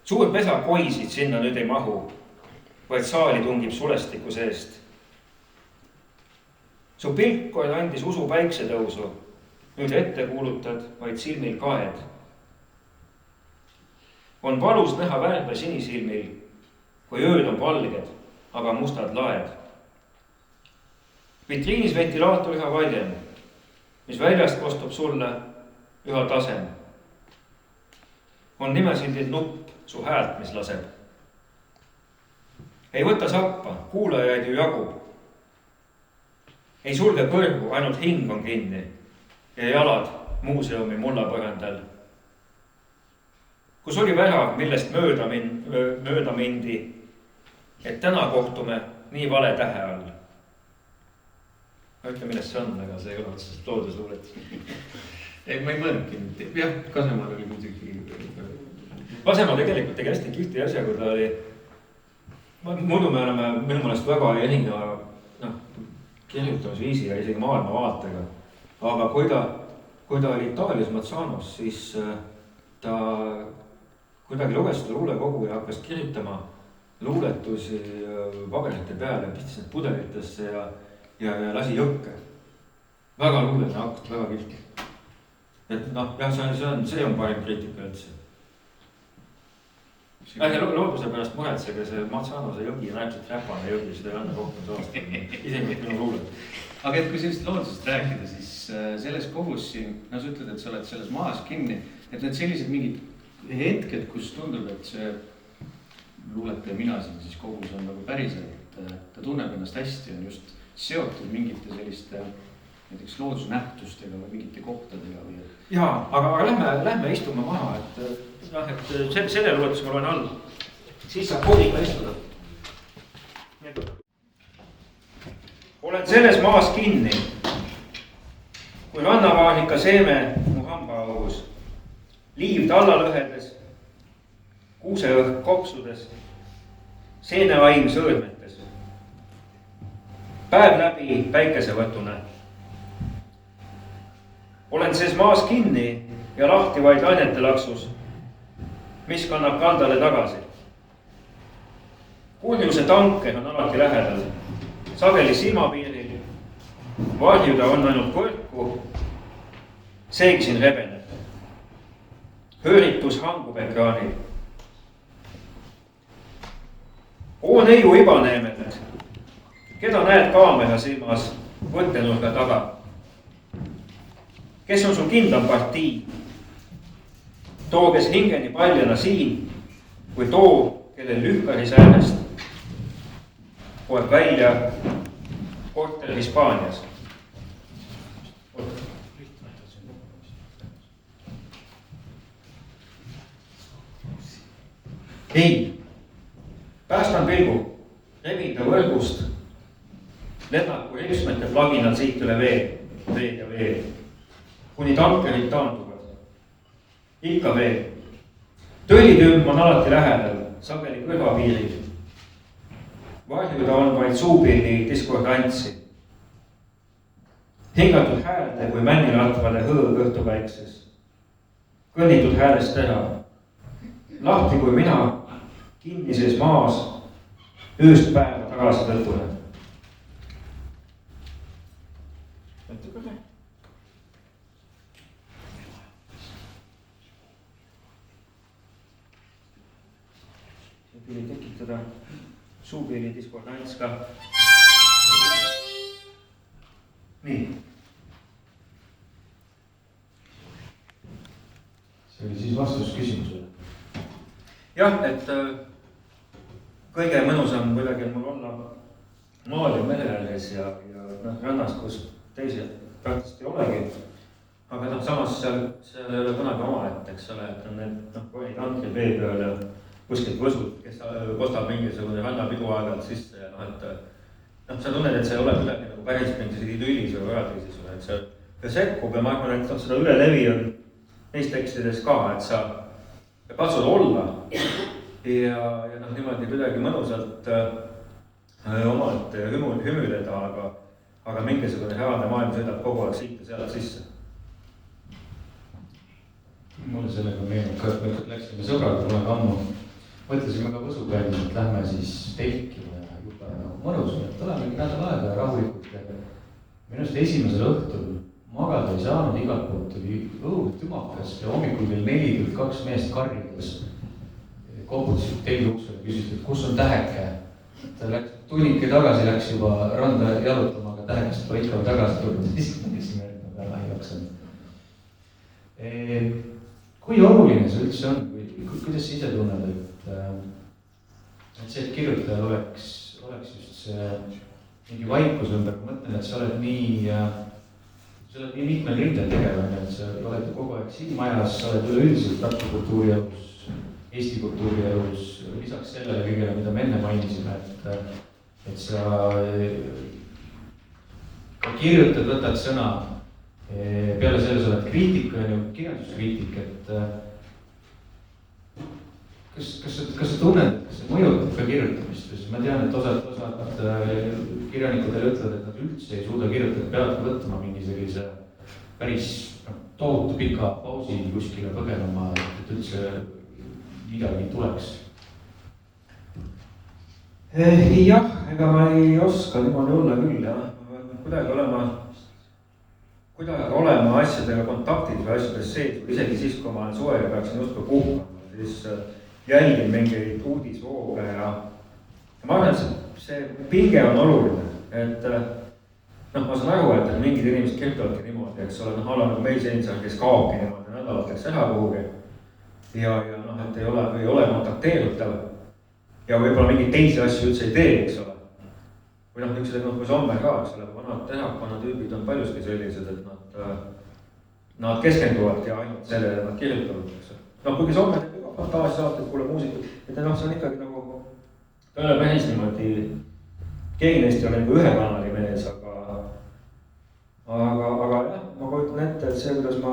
Speaker 1: Suur pesa koisid sinna nüüd ei mahu, vaid saali tungib sulestiku seest. Su pilk kord andis usu päiksetõusu, nüüd ette kuulutad vaid silmil kaed. On valus näha värve sinisilmil, kui ööd on valged, aga mustad laed. Vitriinis ventilaator üha valjem, mis väljast kostub sulle üha tasem. On nimesildil nupp su häält, mis laseb. Ei võta sappa, kuulajaid ju jagub. Ei sulge kõrgu, ainult hing on kinni ja jalad muuseumi mullapõrandal. Kus oli värav, millest mööda mindi, et täna kohtume nii vale tähe all. Ma ütle, millest see on, aga see ei ole otsest loodusluulet.
Speaker 4: Ei, ma ei mõelnudki nüüd. Jah, Kasemaal oli muidugi...
Speaker 1: Kasemaal tegelikult tegi hästi kihti asja, kui ta oli... Muidu me oleme minu mõnest väga erineva kirjutamisviisi ja isegi maailmavaatega. Aga kui ta oli Itaalias Mazzanos, siis ta kuidagi luges seda luulekogu ja hakkas kirjutama luuletusi paberite peale, pistis need pudelitesse ja lasi jõkke. Väga luuleline akt, väga kihti. Et noh, jah, see on parim kriitika üldse. Looduse pärast muretsege, see Mazzanose jõgi on äärmiselt räpane jõgi, seda ei anna rohkem saastada. Isegi minu luulet.
Speaker 4: Aga et kui sellist loodusest rääkida, siis selles kogus siin, sa ütled, et sa oled selles maas kinni, et need sellised mingid hetked, kus tundub, et see luuletaja mina siin siis kogus on nagu päriselt, ta tunneb ennast hästi, on just seotud mingite selliste näiteks loodusnähtustega või mingite kohtadega või...
Speaker 1: Jaa, aga lähme istume maha, et selle luuletus ma loen all. Siis saab koodiga istuda. Olen selles maas kinni, kui rannavaanika seeme mu hambaaugus, liiv tallalõhedes, kuuseõhk kopsudes seeneaim sõõrmetes. Päev läbi päikesevõtune. Olen sees maas kinni ja lahti vaid lainete laksus, mis kannab kaldale tagasi. Kurjuse tanke on alati lähedal, sageli silmapiiril. Varjuda on ainult põrku, seeg siin rebeneb. Hööritus hangub ekraanil. Oo neiu ibaneemed, keda näed kaamera silmas võttenurga taga? Kes on sul kindlam partii? Too, kes hingeni paljana siin või too, kellel lühkari säärest poeb välja korter Hispaanias. Ei, päästan pilgu, rebin ta võrgust, lennaku ripsmete plaginal siit üle veel ja veel, kuni tankerid taanduvad. Ikka veel. Tõllitümp on alati lähedal, sageli kõrvapiiril. Varjuda on vaid suupilli diskordantsi. Hingatud häälde kui männilatvade hõõg õhtupäikses. Kõnnitud häälest teha. Lahti kui mina, kinnises maas, ööst päeva tagasi tõtune. Tuli tekitada suupiili diskordants ka. Nii.
Speaker 2: See oli siis vastus küsimusele.
Speaker 1: Jah, et kõige mõnusam kuidagi mul olla maal ja mere ääres ja rannas, kus teised praktiliselt ei olegi. Aga samas seal ei ole kunagi omaette, eks ole, et on need korid ankrid vee peal ja kuskilt võsud, kes kostab mingisugune rannapidu aegalt sisse ja sa tunned, et see ei ole kuidagi nagu päris mingis idüllis või paradiisis, et see sekkub ja ma arvan, et seda ülelevi on neis tekstides ka, et sa katsud olla ja niimoodi kuidagi mõnusalt omalt hümüleda, aga mingisugune heade maailm sõidab kogu aeg siit ja sealt sisse.
Speaker 2: Mulle sellega meenub ka, et läksime sõbraga kunagi ammu. Mõtlesime ka Võsu peal, et lähme siis telkima ja juba mõnus, et olemegi nädal aega ja rahulikult. Minust esimesel õhtul magada ei saanud, igalt poolt oli õud tümakas ja hommikul kell 4 tuli 2 meest karjudes. Koputasid telgi uksele ja küsisid, et kus on täheke. Ta läks tunnike tagasi, läks juba randa jalutama, aga tähekest pole ikka tagasi tulnud. Siis väga ei jaksanud. Kui oluline see üldse on? Kuidas sa ise tunned, et see, et kirjutajal oleks just see mingi vaikus ümber, ma mõtlen, et sa oled nii mitmel rindel tegev, et sa oled kogu aeg siin majas, sa oled üleüldiselt Tartu kultuurielus, Eesti kultuurielus, lisaks sellele kõigele, mida me enne mainisime, et sa ka kirjutad, võtad sõna, peale selle sa oled kriitik, kirjanduskriitik, et kas sa tunned, kas see mõjutab ka kirjutamist? Ma tean, et osad kirjanikudele ütlevad, et nad üldse ei suuda kirjutada, peavad võtma mingi sellise päris tohutu pika pausi kuskile põgenema, et üldse midagi tuleks.
Speaker 1: Jah, ega ma ei oska niimoodi olla küll, jah. Kuidagi olema asjadega kontaktis või asjades sees, isegi siis, kui ma olen suvega peaksin justkui puhkama, siis jälgin mingeid uudisvooge ja ma arvan, et see pinge on oluline, et ma saan aru, et mingid inimesed kirjutavadki niimoodi, eks ole, ala nagu meil seinsar, kes kaobki niimoodi nädalateks ära kuhugi ja et ei ole kontakteerutav ja võib-olla mingeid teisi asju üldse ei tee, eks ole. Või niisugused kui Sommer ka, eks ole, vanad tehakonna tüübid on paljuski sellised, et nad keskenduvadki ainult sellele, et nad kirjutavad, eks ole. Kuigi Sommer teeb ka fantaasiasaated, kuule muusikud, et see on ikkagi nagu, ta ei ole päris niimoodi, Keinesti on nagu ühe kanali mees, aga jah, ma kujutan ette, et see, kuidas ma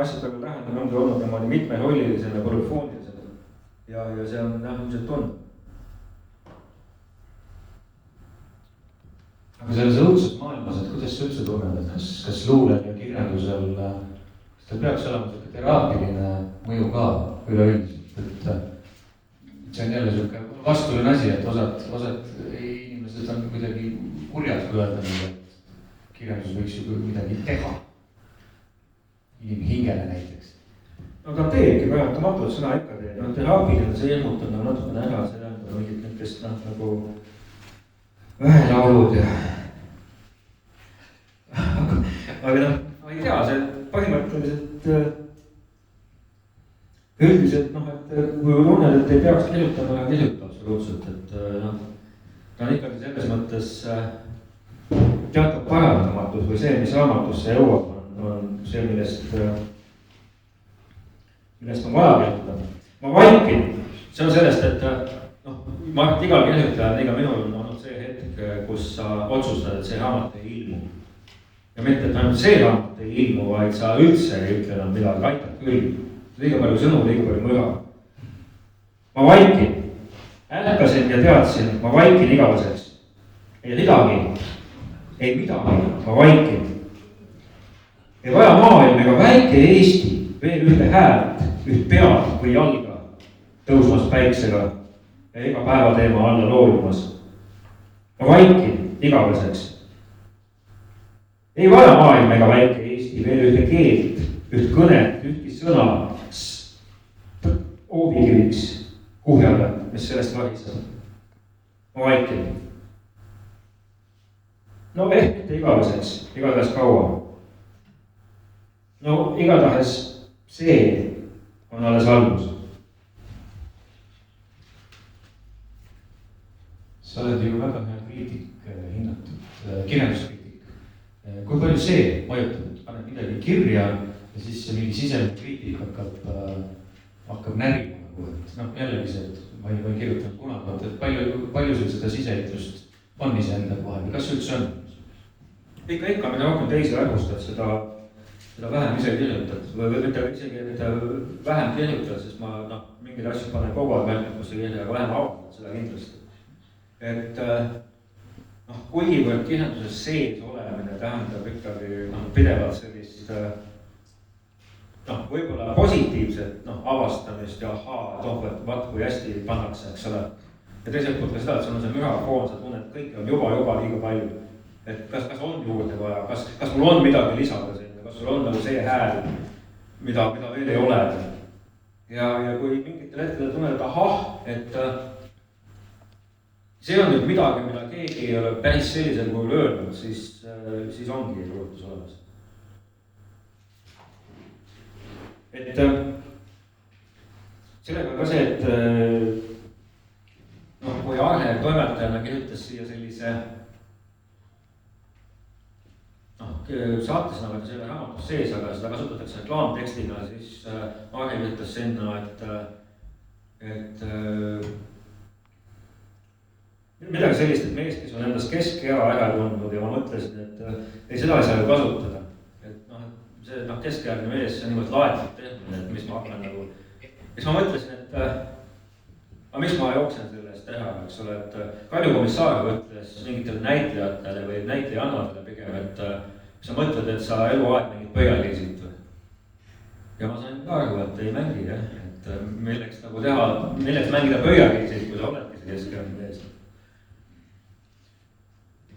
Speaker 1: asjadega lähendan, ongi olnud niimoodi mitmerollilisem ja polüfoonilisem ja see on jah, ilmselt tundnud.
Speaker 2: aga selles õudses maailmas, et kuidas sa üldse tunned, et kas luulel ja kirjandusel, kas ta peaks olema selline teraapiline mõju ka üleüldiselt, et see on jälle sihuke vastuline asi, et osad inimesed on kuidagi kurjad, kui öelda nii, et kirjandus võiks ju midagi teha. Inimhingele näiteks.
Speaker 1: no ta teebki paratamatult, sõna ikka teeb, no teraapiline see ilmutab nagu natukene ära, see tähendab mingit niukest nagu vähelaulud ja aga noh, ma ei tea, see põhimõtteliselt üldiselt noh, et kui tunned, et ei peaks kirjutama ja kirjuta absoluutselt, et noh, ta on ikkagi selles mõttes teatav parandamatus või see, mis raamatusse jõuab, on see, millest on vaja kirjutada. Ma vaikin, see on sellest, et noh, ma arvan, et igal kirjutajal, ega minul on olnud see hetk, kus sa otsustad, et see raamat ei ilmu. Ja mitte, et ainult see raamat ei ilmu, vaid sa üldse ei ütle enam midagi, aitab küll. Liiga palju sõnu, liiga palju mõra. Ma vaikin, ärkasin ja teadsin, ma vaikin igaveseks. Ei midagi, ei midagi, ma vaikin. Ei vaja maailm ega väike Eesti veel ühte häält, üht pead või jalga tõusmas päiksega ja iga päevateema alla loojumas. Ma vaikin igaveseks. Ei vaja maailm ega väike Eesti veel ühte keelt, üht kõnet, ühtki sõna oobikiviks kuhjale, mis sellest variseb. Ma vaikin. No ehk mitte igaveseks, igatahes kaua. No igatahes see on alles algus.
Speaker 2: Sa oled ju väga hea kriitik hinnatud, kirjanduskriitik. Kui palju see mõjutab, et paned midagi kirja ja siis see mingi sisemine kriitik hakkab närima nagu, et noh, jällegi see, et ma ei kirjutanud kunagi, et palju sul seda siseitlust on iseenda vahel, kas üldse on?
Speaker 1: Ikka, mida rohkem teisi arvustad, seda vähem ise kirjutad või mitte isegi vähem kirjutad, sest ma mingeid asju panen kogu aeg märkikusse kirja, aga vähem avaldad seda kindlasti. Et kuivõrd kirjanduses sees olemine tähendab ikkagi pidevalt sellist võib-olla positiivset avastamist ja vaat kui hästi pannakse, eks ole. Ja teiselt poolt ka seda, et sul on see mürafoon, sa tunned, et kõike on juba liiga palju. Et kas on juurde vaja, kas mul on midagi lisada sinna, kas sul on nagu see hääl, mida veel ei ole. Ja kui mingitel hetkel tunned, et ahah, et see on nüüd midagi, mida keegi ei ole päris sellisel kujul öelnud, siis ongi kulutus olemas. Et sellega ka see, et kui Arne toimetajana kirjutas siia sellise saates nagu selle raamatus sees, aga seda kasutatakse reklaamtekstina, siis Arne kirjutas sinna, et midagi sellist, et mees, kes on endast keskea ära tundnud ja ma mõtlesin, et ei, seda ei saa ju kasutada. Et see keskeaegne mees, see on niimoodi laetud termine, et mis ma hakkan nagu. Siis ma mõtlesin, et aga mis ma jooksen sellest teha, eks ole, et Kalju Komissaar ütles mingitele näitlejatele või näitlejannadele pigem, et sa mõtled, et sa eluaeg mingit pöialiisid või. Ja ma sain ka aru, et ei mängi, jah, et milleks nagu teha, milleks mängida pöialiisid, kui sa oledki see keskeaegne mees.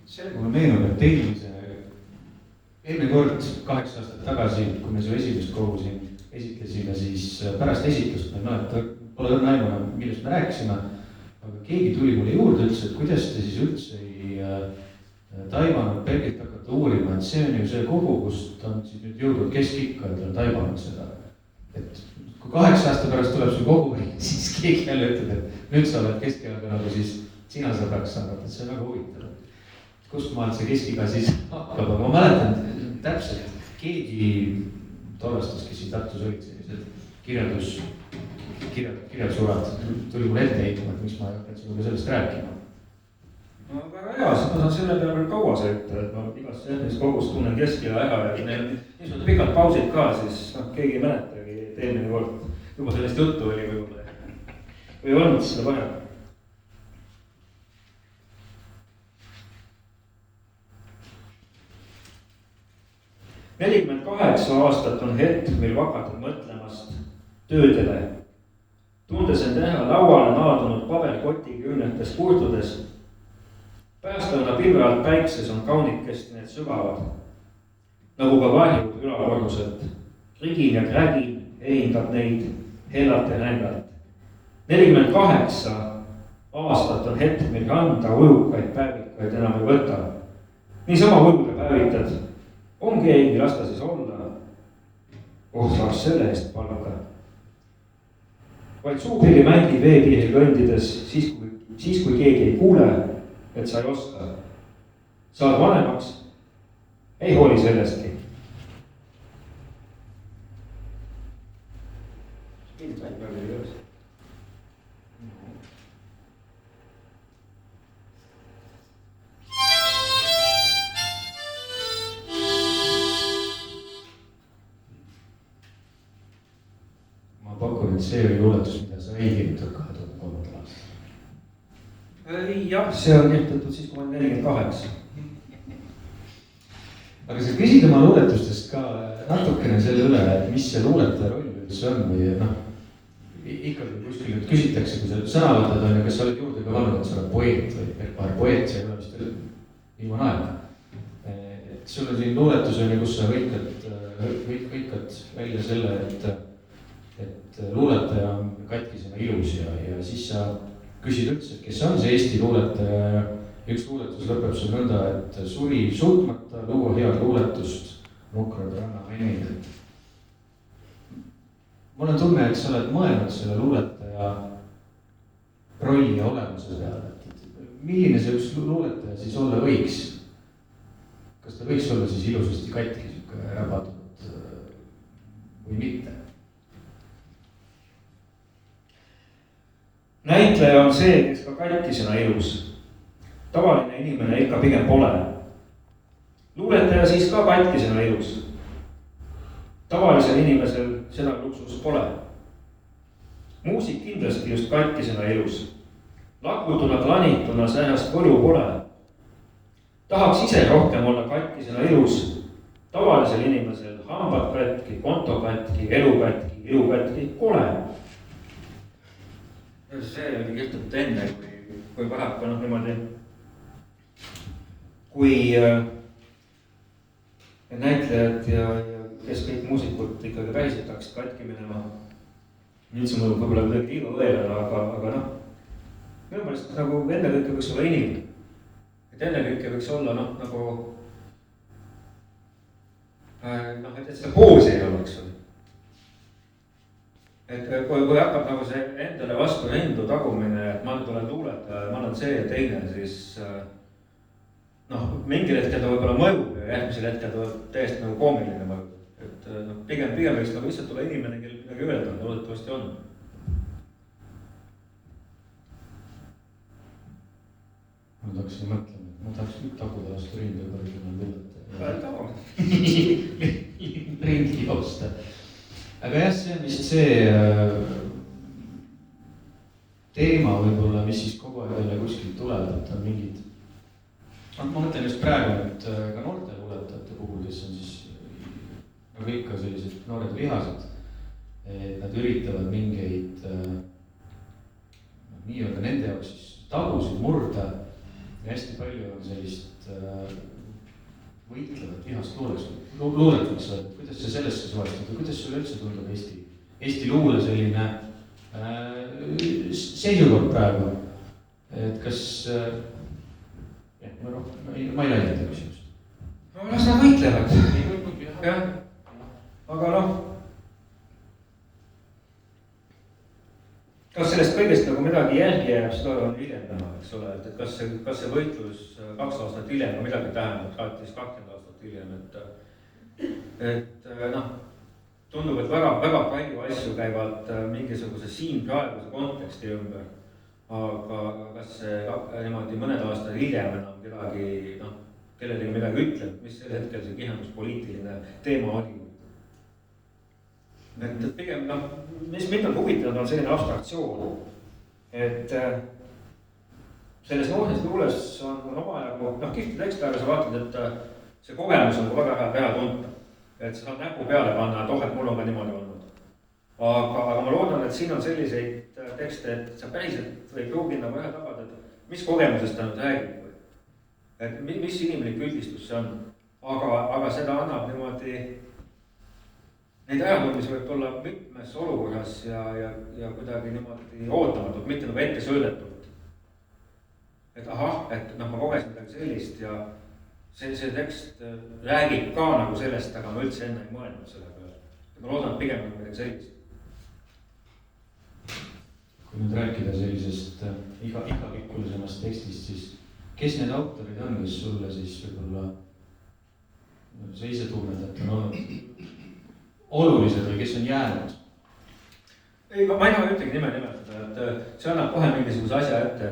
Speaker 2: Sellega mulle meenub, et eelmine kord 8 aastat tagasi, kui me su esimest kogu siin esitlesime, siis pärast esitlust, ma ei mäleta, pole õnne aimana, millest me rääkisime, aga keegi tuli mulle juurde, ütles, et kuidas te siis üldse ei taibanud pelgalt hakata uurima, et see on ju see kogu, kust on siis nüüd jõudnud keskikka, et on taibanud seda. Et kui 8 aasta pärast tuleb sul kogu, siis keegi jälle ütleb, et nüüd sa oled keskiga nagu siis sina seda peaks saanud, et see on väga huvitav. Kust maalt see keskiga siis hakkab, aga ma mäletan täpselt, keegi tollastest, kes siin Tartus olid sellised kirjandsurad, tuli mulle ette heitma, et miks ma ei hakanud sinuga sellest rääkima.
Speaker 1: No väga hea, siis ma saan selle peale veel kaua sõita, et ma igast järgmist kogust tunnen keskila ära ja neil niisugused pikad pausid ka, siis keegi ei mäletagi, et eelmine kord juba sellest juttu oli või ei olnud seda parem. 48 aastat on hetk, mil vabadad mõtlemast töödele. Tundes end teha lauale naadunud paberkoti kümnetes kurtudes. Päästlõuna pilve alt päikses on kaunikesti need sügavad. Nagu ka varjud ülakorruselt. Rigin ja krägin ehindab neid hellalt ja nängalt. 48 aastat on hetk, mil kanda ujukaid päevikaid enam ei võta. Niisama ujuga päevitad. On keegi, lasta siis olla. Saaks selle eest palka. Vaid suupilli mängib veepiiri kõndides siis kui keegi ei kuule, et sa ei oska. Saad vanemaks, ei hooli sellestki.
Speaker 6: See oli luuletus, mida sa ei kirjutanud 2003. aastal.
Speaker 1: Jah, see on kirjutatud siis, kui ma olen 48.
Speaker 6: Aga sa küsid oma luuletustest ka natukene selle üle, et mis see luuletaja roll üldse on või noh, ikkagi kuskil nüüd küsitakse, kui sa sõna võtad, on ju, kas sa oled juurde ka olnud, et sa oled poeet või poeet, see ei ole vist viimane aeg. Et sul on siin luuletus, on ju, kus sa võikad välja selle, et luuletaja on katkisena ilus ja siis sa küsid üldse, et kes on see Eesti luuletaja. Üks luuletus lõpeb sul nõnda, et suri suutmata luua head luuletust nukrad rannamennid. Mul on tunne, et sa oled mõelnud selle luuletaja rolli ja olemuse peale. Milline see üks luuletaja siis olla võiks? Kas ta võiks olla siis ilusasti katki, siuke rabatud või mitte?
Speaker 1: Näitleja on see, kes ka katkisena ilus. Tavaline inimene ikka pigem pole. Luuletaja siis ka katkisena ilus. Tavalisel inimesel seda luksust pole. Muusik kindlasti just katkisena ilus. Lakutuna, planituna säärast võlu pole. Tahaks ise rohkem olla katkisena ilus. Tavalisel inimesel hambad katki, konto katki, elu katki, kole. See oli kirjutatud enne, kui vähab ka niimoodi, kui näitlejad ja kes kõik muusikud ikkagi päriselt hakkasid katki minema. Nüüd see mõjub võib-olla kuidagi liiga õelana, aga noh, minu meelest nagu ennekõike võiks olla inimene. Et ennekõike võiks olla nagu, et seda poosi ei oleks. Et kui hakkab nagu see endale vastu endu tagumine, et ma nüüd olen luuletaja, ma olen see ja teine, siis mingil hetkel ta võib-olla mõjub ja järgmisel hetkel ta täiesti nagu koomiline mõjub. Et pigem võiks nagu lihtsalt olla inimene, kel midagi öelda, loodetavasti on.
Speaker 6: Ma tahaksin mõtlema, et ma tahaks kõik taguda vastu rinda kõrgema luuletaja. Ringi osta. Aga jah, see on vist see teema võib-olla, mis siis kogu aeg jälle kuskilt tuleb, et on mingid. Ma mõtlen just praegu nüüd ka noorte luuletajate puhul, kes on siis nagu ikka sellised noored vihased. Nad üritavad mingeid nii-öelda nende jaoks siis tabusid murda ja hästi palju on sellist võitlevat vihast luuletaks, kuidas sa sellesse suhestad või kuidas sulle üldse tundub Eesti luule selline seisukord praegu, et kas, ma ei laienda küsimust.
Speaker 1: No las nad võitlevad, jah, aga kas sellest kõigest nagu midagi jälgi jääb, seda on hiljem näha, eks ole, et kas see võitlus 2 aastat hiljem on midagi tähendab, 20 aastat hiljem, et tundub, et väga palju asju käivad mingisuguse siin praeguse konteksti ümber, aga kas see niimoodi mõned aastad hiljem enam kedagi, kellelegi midagi ütleb, mis sel hetkel see kihenduspoliitiline teema oli. Et pigem, mis mind on huvitanud, on selline abstraktsioon, et selles noorses luules on omajagu, kihvti tekst, aga sa vaatad, et see kogemus on väga hea tunta. et sa saad näpu peale panna, et et mul on ka niimoodi olnud. Aga ma loodan, et siin on selliseid tekste, et sa päriselt ei pruugi nagu ühe tabada, et mis kogemusest ta nüüd räägib või. Et mis inimlik üldistus see on. Aga seda annab niimoodi, neid ajatundmisi võib olla mitmes olukorras ja kuidagi niimoodi ootamatult, mitte nagu ette söödetult. Et et ma kogesin midagi sellist ja see tekst räägib ka nagu sellest, aga ma üldse enne ei mõelnud selle peale. Ma loodan, et pigem nagu midagi sellist.
Speaker 6: Kui nüüd rääkida sellisest igapikkulisemast tekstist, siis kes need autorid on, kes sulle siis võib-olla sa ise tunned, et on olnud olulised või kes on jäänud?
Speaker 1: Ei, ma ei taha ühtegi nime nimetada, et see annab kohe mingisuguse asja ette,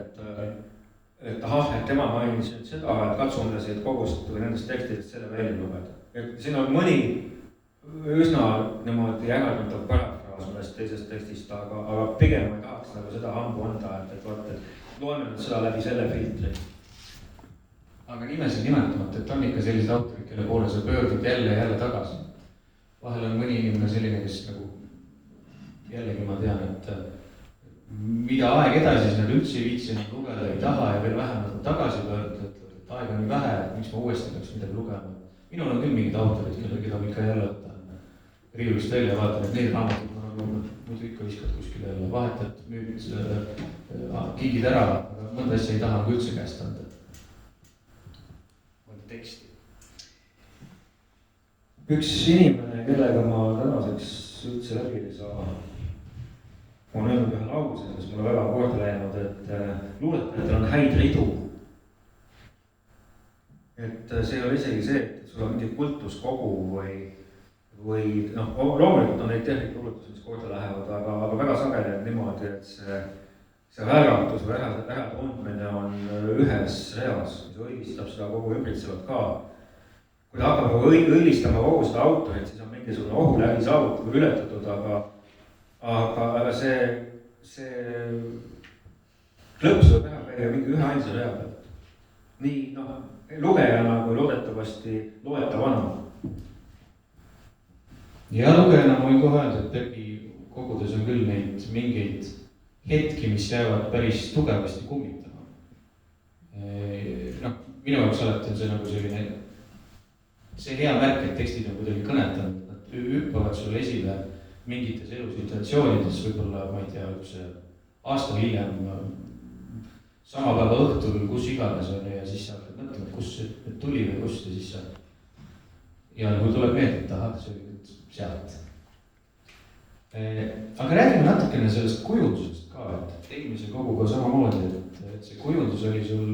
Speaker 1: et tema mainis nüüd seda, et katsume siit kogust või nendest tekstidest selle välja lugeda. Et siin on mõni üsna niimoodi äärdantav parafraas mõnest teisest tekstist, aga pigem ma ei tahaks nagu seda hambu anda, et loeme nüüd seda läbi selle filtri.
Speaker 6: Aga nimesid nimetamata, et on ikka sellised autorid, kelle poole sa pöördud jälle tagasi. Vahel on mõni inimene selline, kes nagu jällegi ma tean, et mida aeg edasi, siis nad üldse ei viitsi lugeda, ei taha ja veel vähem nagu tagasi pöörduda, et aeg on nii vähe, et miks ma uuesti peaks midagi lugema. Minul on küll mingid autorid, keda ma ikka jälle võtan riiulist välja ja vaatan, et neid raamatud ma nagu muidu ikka viskad kuskile jälle vahetad, müüd kigid ära, aga mõnda asja ei taha nagu üldse käest anda. Teksti.
Speaker 1: Üks inimene, kellega ma tänaseks üldse läbi ei saa, on öelnud ühe lause, mis mulle väga korda läinud, et luuletajatel on häid ridu. Et see ei ole isegi see, et sul on mingi kultuskogu või loomulikult on neid tehnika luuletusi, mis korda lähevad, aga väga sageli on niimoodi, et see värgatus või ära tundmine on ühes reas, mis õilistab seda kogu ümbritsevat ka. Kui ta hakkab õilistama kogu seda autorit, siis on mingisugune ohu läbi saavutatud või ületatud, aga see klõps võib ära käia mingi ühe ainsa rea pealt. Nii lugejana kui loodetavasti loetavana.
Speaker 6: Ja lugejana ma võin kohe öelda, et Bergi kogudes on küll neid mingeid hetki, mis jäävad päris tugevasti kummitama. Minu jaoks alati on see nagu selline, see hea märk, et tekstid on kuidagi kõnetanud, nad hüppavad sulle esile mingites elusituatsioonides, võib-olla, ma ei tea, üks aasta hiljem, sama päeva õhtul, kus iganes on ja siis sa hakkad mõtlema, kus see tuli või kust ja siis sa ja kui tuleb meelde, et see oli nüüd sealt. Aga räägime natukene sellest kujundusest ka, et eelmise koguga samamoodi, et see kujundus oli sul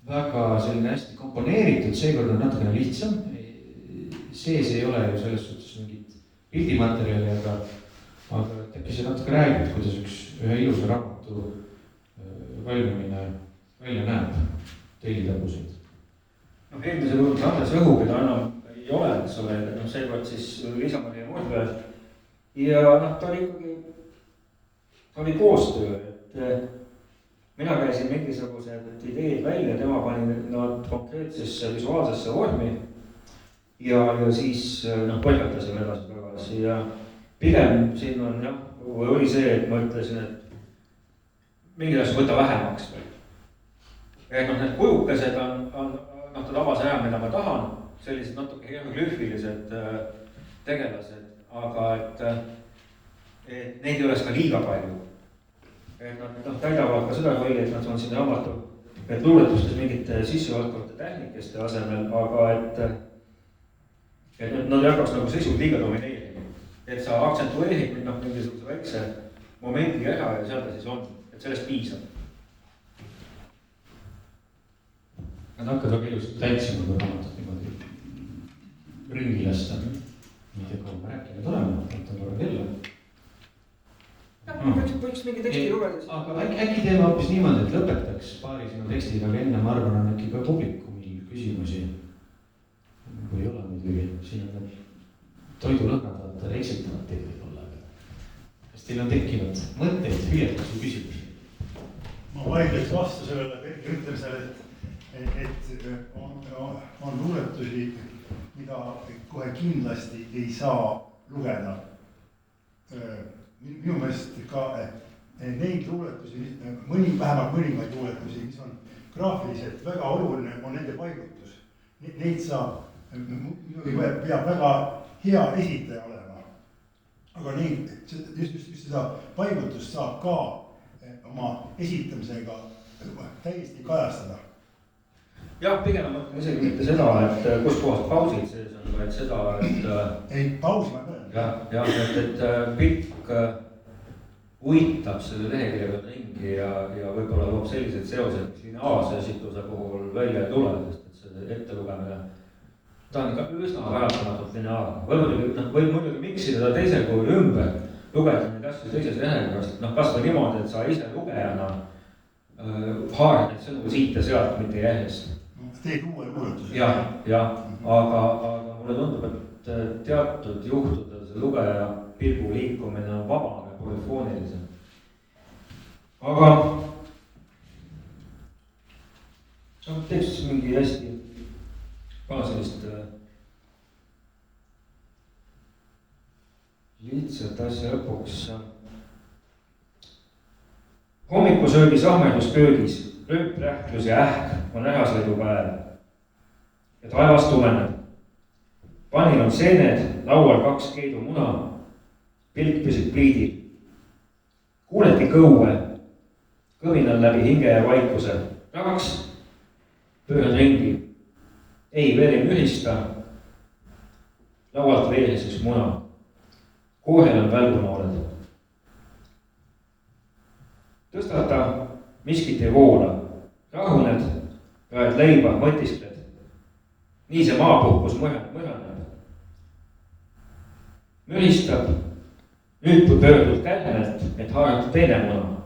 Speaker 6: väga selline hästi komponeeritud, seekord on natukene lihtsam. Sees ei ole ju selles suhtes mingit pildimaterjali, aga äkki see natuke räägib, kuidas ühe ilusa raamatu valmimine välja näeb teilitabuseid.
Speaker 1: Eelmise kujundus Andres Õhu, keda enam ei ole, eks ole, seekord siis Liisa-Maria Murdve. Ja ta oli koostöö, et mina käisin mingisugused ideed välja, tema pani nad konkreetsesse visuaalsesse vormi ja siis põlgatasime edasi tagasi ja pigem siin on oli see, et ma ütlesin, et mingid asju võtta vähemaks või. Et need kujukesed on ta tabas ära, mida ma tahan, sellised natuke hieroglüüfilised tegelased, aga et neid ei oleks ka liiga palju. Et nad täidavad ka seda rolli, et nad on siin raamatu, et luuletustes mingite sissejuhatavate tehnikeste asemel, aga et nad ei hakkaks nagu seisud liiga domineerima. Et sa aktsentueerid mingisuguse väikse momendi ära ja seal ta siis on, et sellest piisab.
Speaker 6: Nad hakkavad väga ilusasti täitsima, kui raamatut niimoodi ringi lasta. Nii tea, kui ma rääkinud olema, võtan korra kella.
Speaker 1: Võiks mingi teksti lugeda.
Speaker 6: Aga äkki teeme hoopis niimoodi, et lõpetaks paari sinu tekstiga, aga enne ma arvan, on äkki ka publikumil küsimusi. Kui ei ole muidugi, siin on toidulõhnad eksitavad teid võib-olla. Kas teil on tekkinud mõtteid, hüljatusi, küsimusi?
Speaker 7: Ma vaidleks vastu sellele Bergi ütlemisele, et on luuletusi, mida kohe kindlasti ei saa lugeda. Minu meelest ka neid luuletusi, vähemalt mõningaid luuletusi, mis on graafiliselt väga oluline, on nende paigutus. Neid saab, peab väga hea esitaja olema. Aga neid, just seda paigutust saab ka oma esitamisega täiesti kajastada.
Speaker 1: jah, pigem ma mõtlen isegi mitte seda, et kus kohas pausid sees on, vaid seda, et
Speaker 7: ei, pausi ma mõtlen.
Speaker 1: jah, et pilk uitab selle lehekülje ringi ja võib-olla loob sellised seosed, mis lineaarse esituse puhul välja ei tule, sest et see ettelugemine, ta on ikka üsna vajatamatult lineaarne. Võib muidugi miksida ta teisel kujul ümber, lugeda neid asju teises järjekorras, kas või niimoodi, et sa ise lugejana haarad neid sõnu siit ja sealt, mitte järjest.
Speaker 7: Teed uue luuletuse.
Speaker 1: jah, aga mulle tundub, et teatud juhtudel see lugeja pilgu liikumine on vabam ja polüfoonilisem. aga teeks siis mingi hästi ka sellist lihtsalt asja lõpuks. hommikusöögis ahmeldusköögis rööp, rähklus ja ähk on ärasõidupäev ja taevas tumeneb. panil on seened, laual 2 keedumuna, pilk püsib pliidil. kuuledki kõue, kõvinal läbi hinge ja vaikuse. Raks, pöörad ringi, ei veel ei mühista. laualt veeres üks muna, koorel on välgunooled. tõstata, miskit ei voola, rahuned, praed leiba, mõtiskled. nii see maapuhkus mõraneb. müristab, nüüd kui pöördud kärnelt, et haarata teine muna.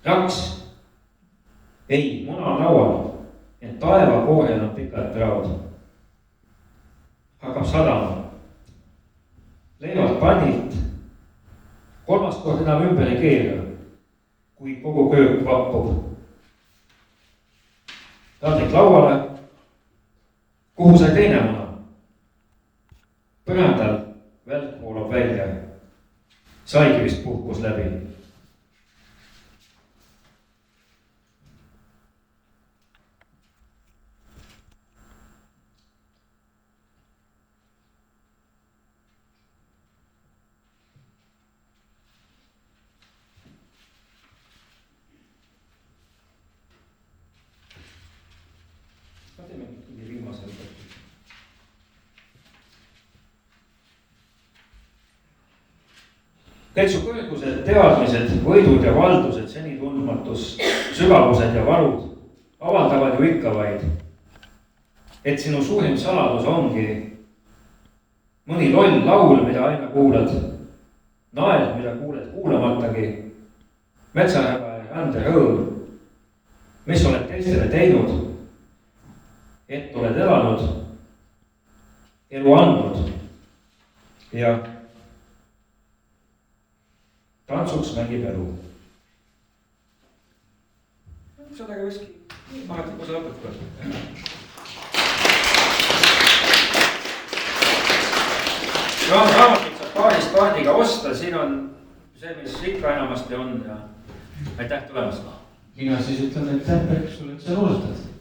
Speaker 1: Raks, ei, muna on laual, et taeva koorel on pikad praod. hakkab sadama, leivad pannilt, 3. kord enam ümber ei keera, kui kogu köök vappub. taldrik lauale, kuhu sai teine muna? põrandal välk voolab välja, saigi vist puhkus läbi. teeme mingi viimase lõpetus. kõik su kõrgused, teadmised, võidud ja valdused, seni tundmatus, sügavused ja valud avaldavad ju ikka vaid, et sinu suurim saladus ongi mõni loll laul, mida aina kuulad, nael, mida kuuled kuulamatagi, metsahäva ja rande rõõm, mis oled teistele teinud, et oled elanud, elu andnud ja tantsuks mängib elu. Sellega võiski mahetlikkuse lõpetada. Raamatut saab paarist kaardiga osta, siin on see, mis ikka enamasti on ja aitäh tulemast.
Speaker 6: mina siis ütlen aitäh, Perk, sulle, et sa luuletad.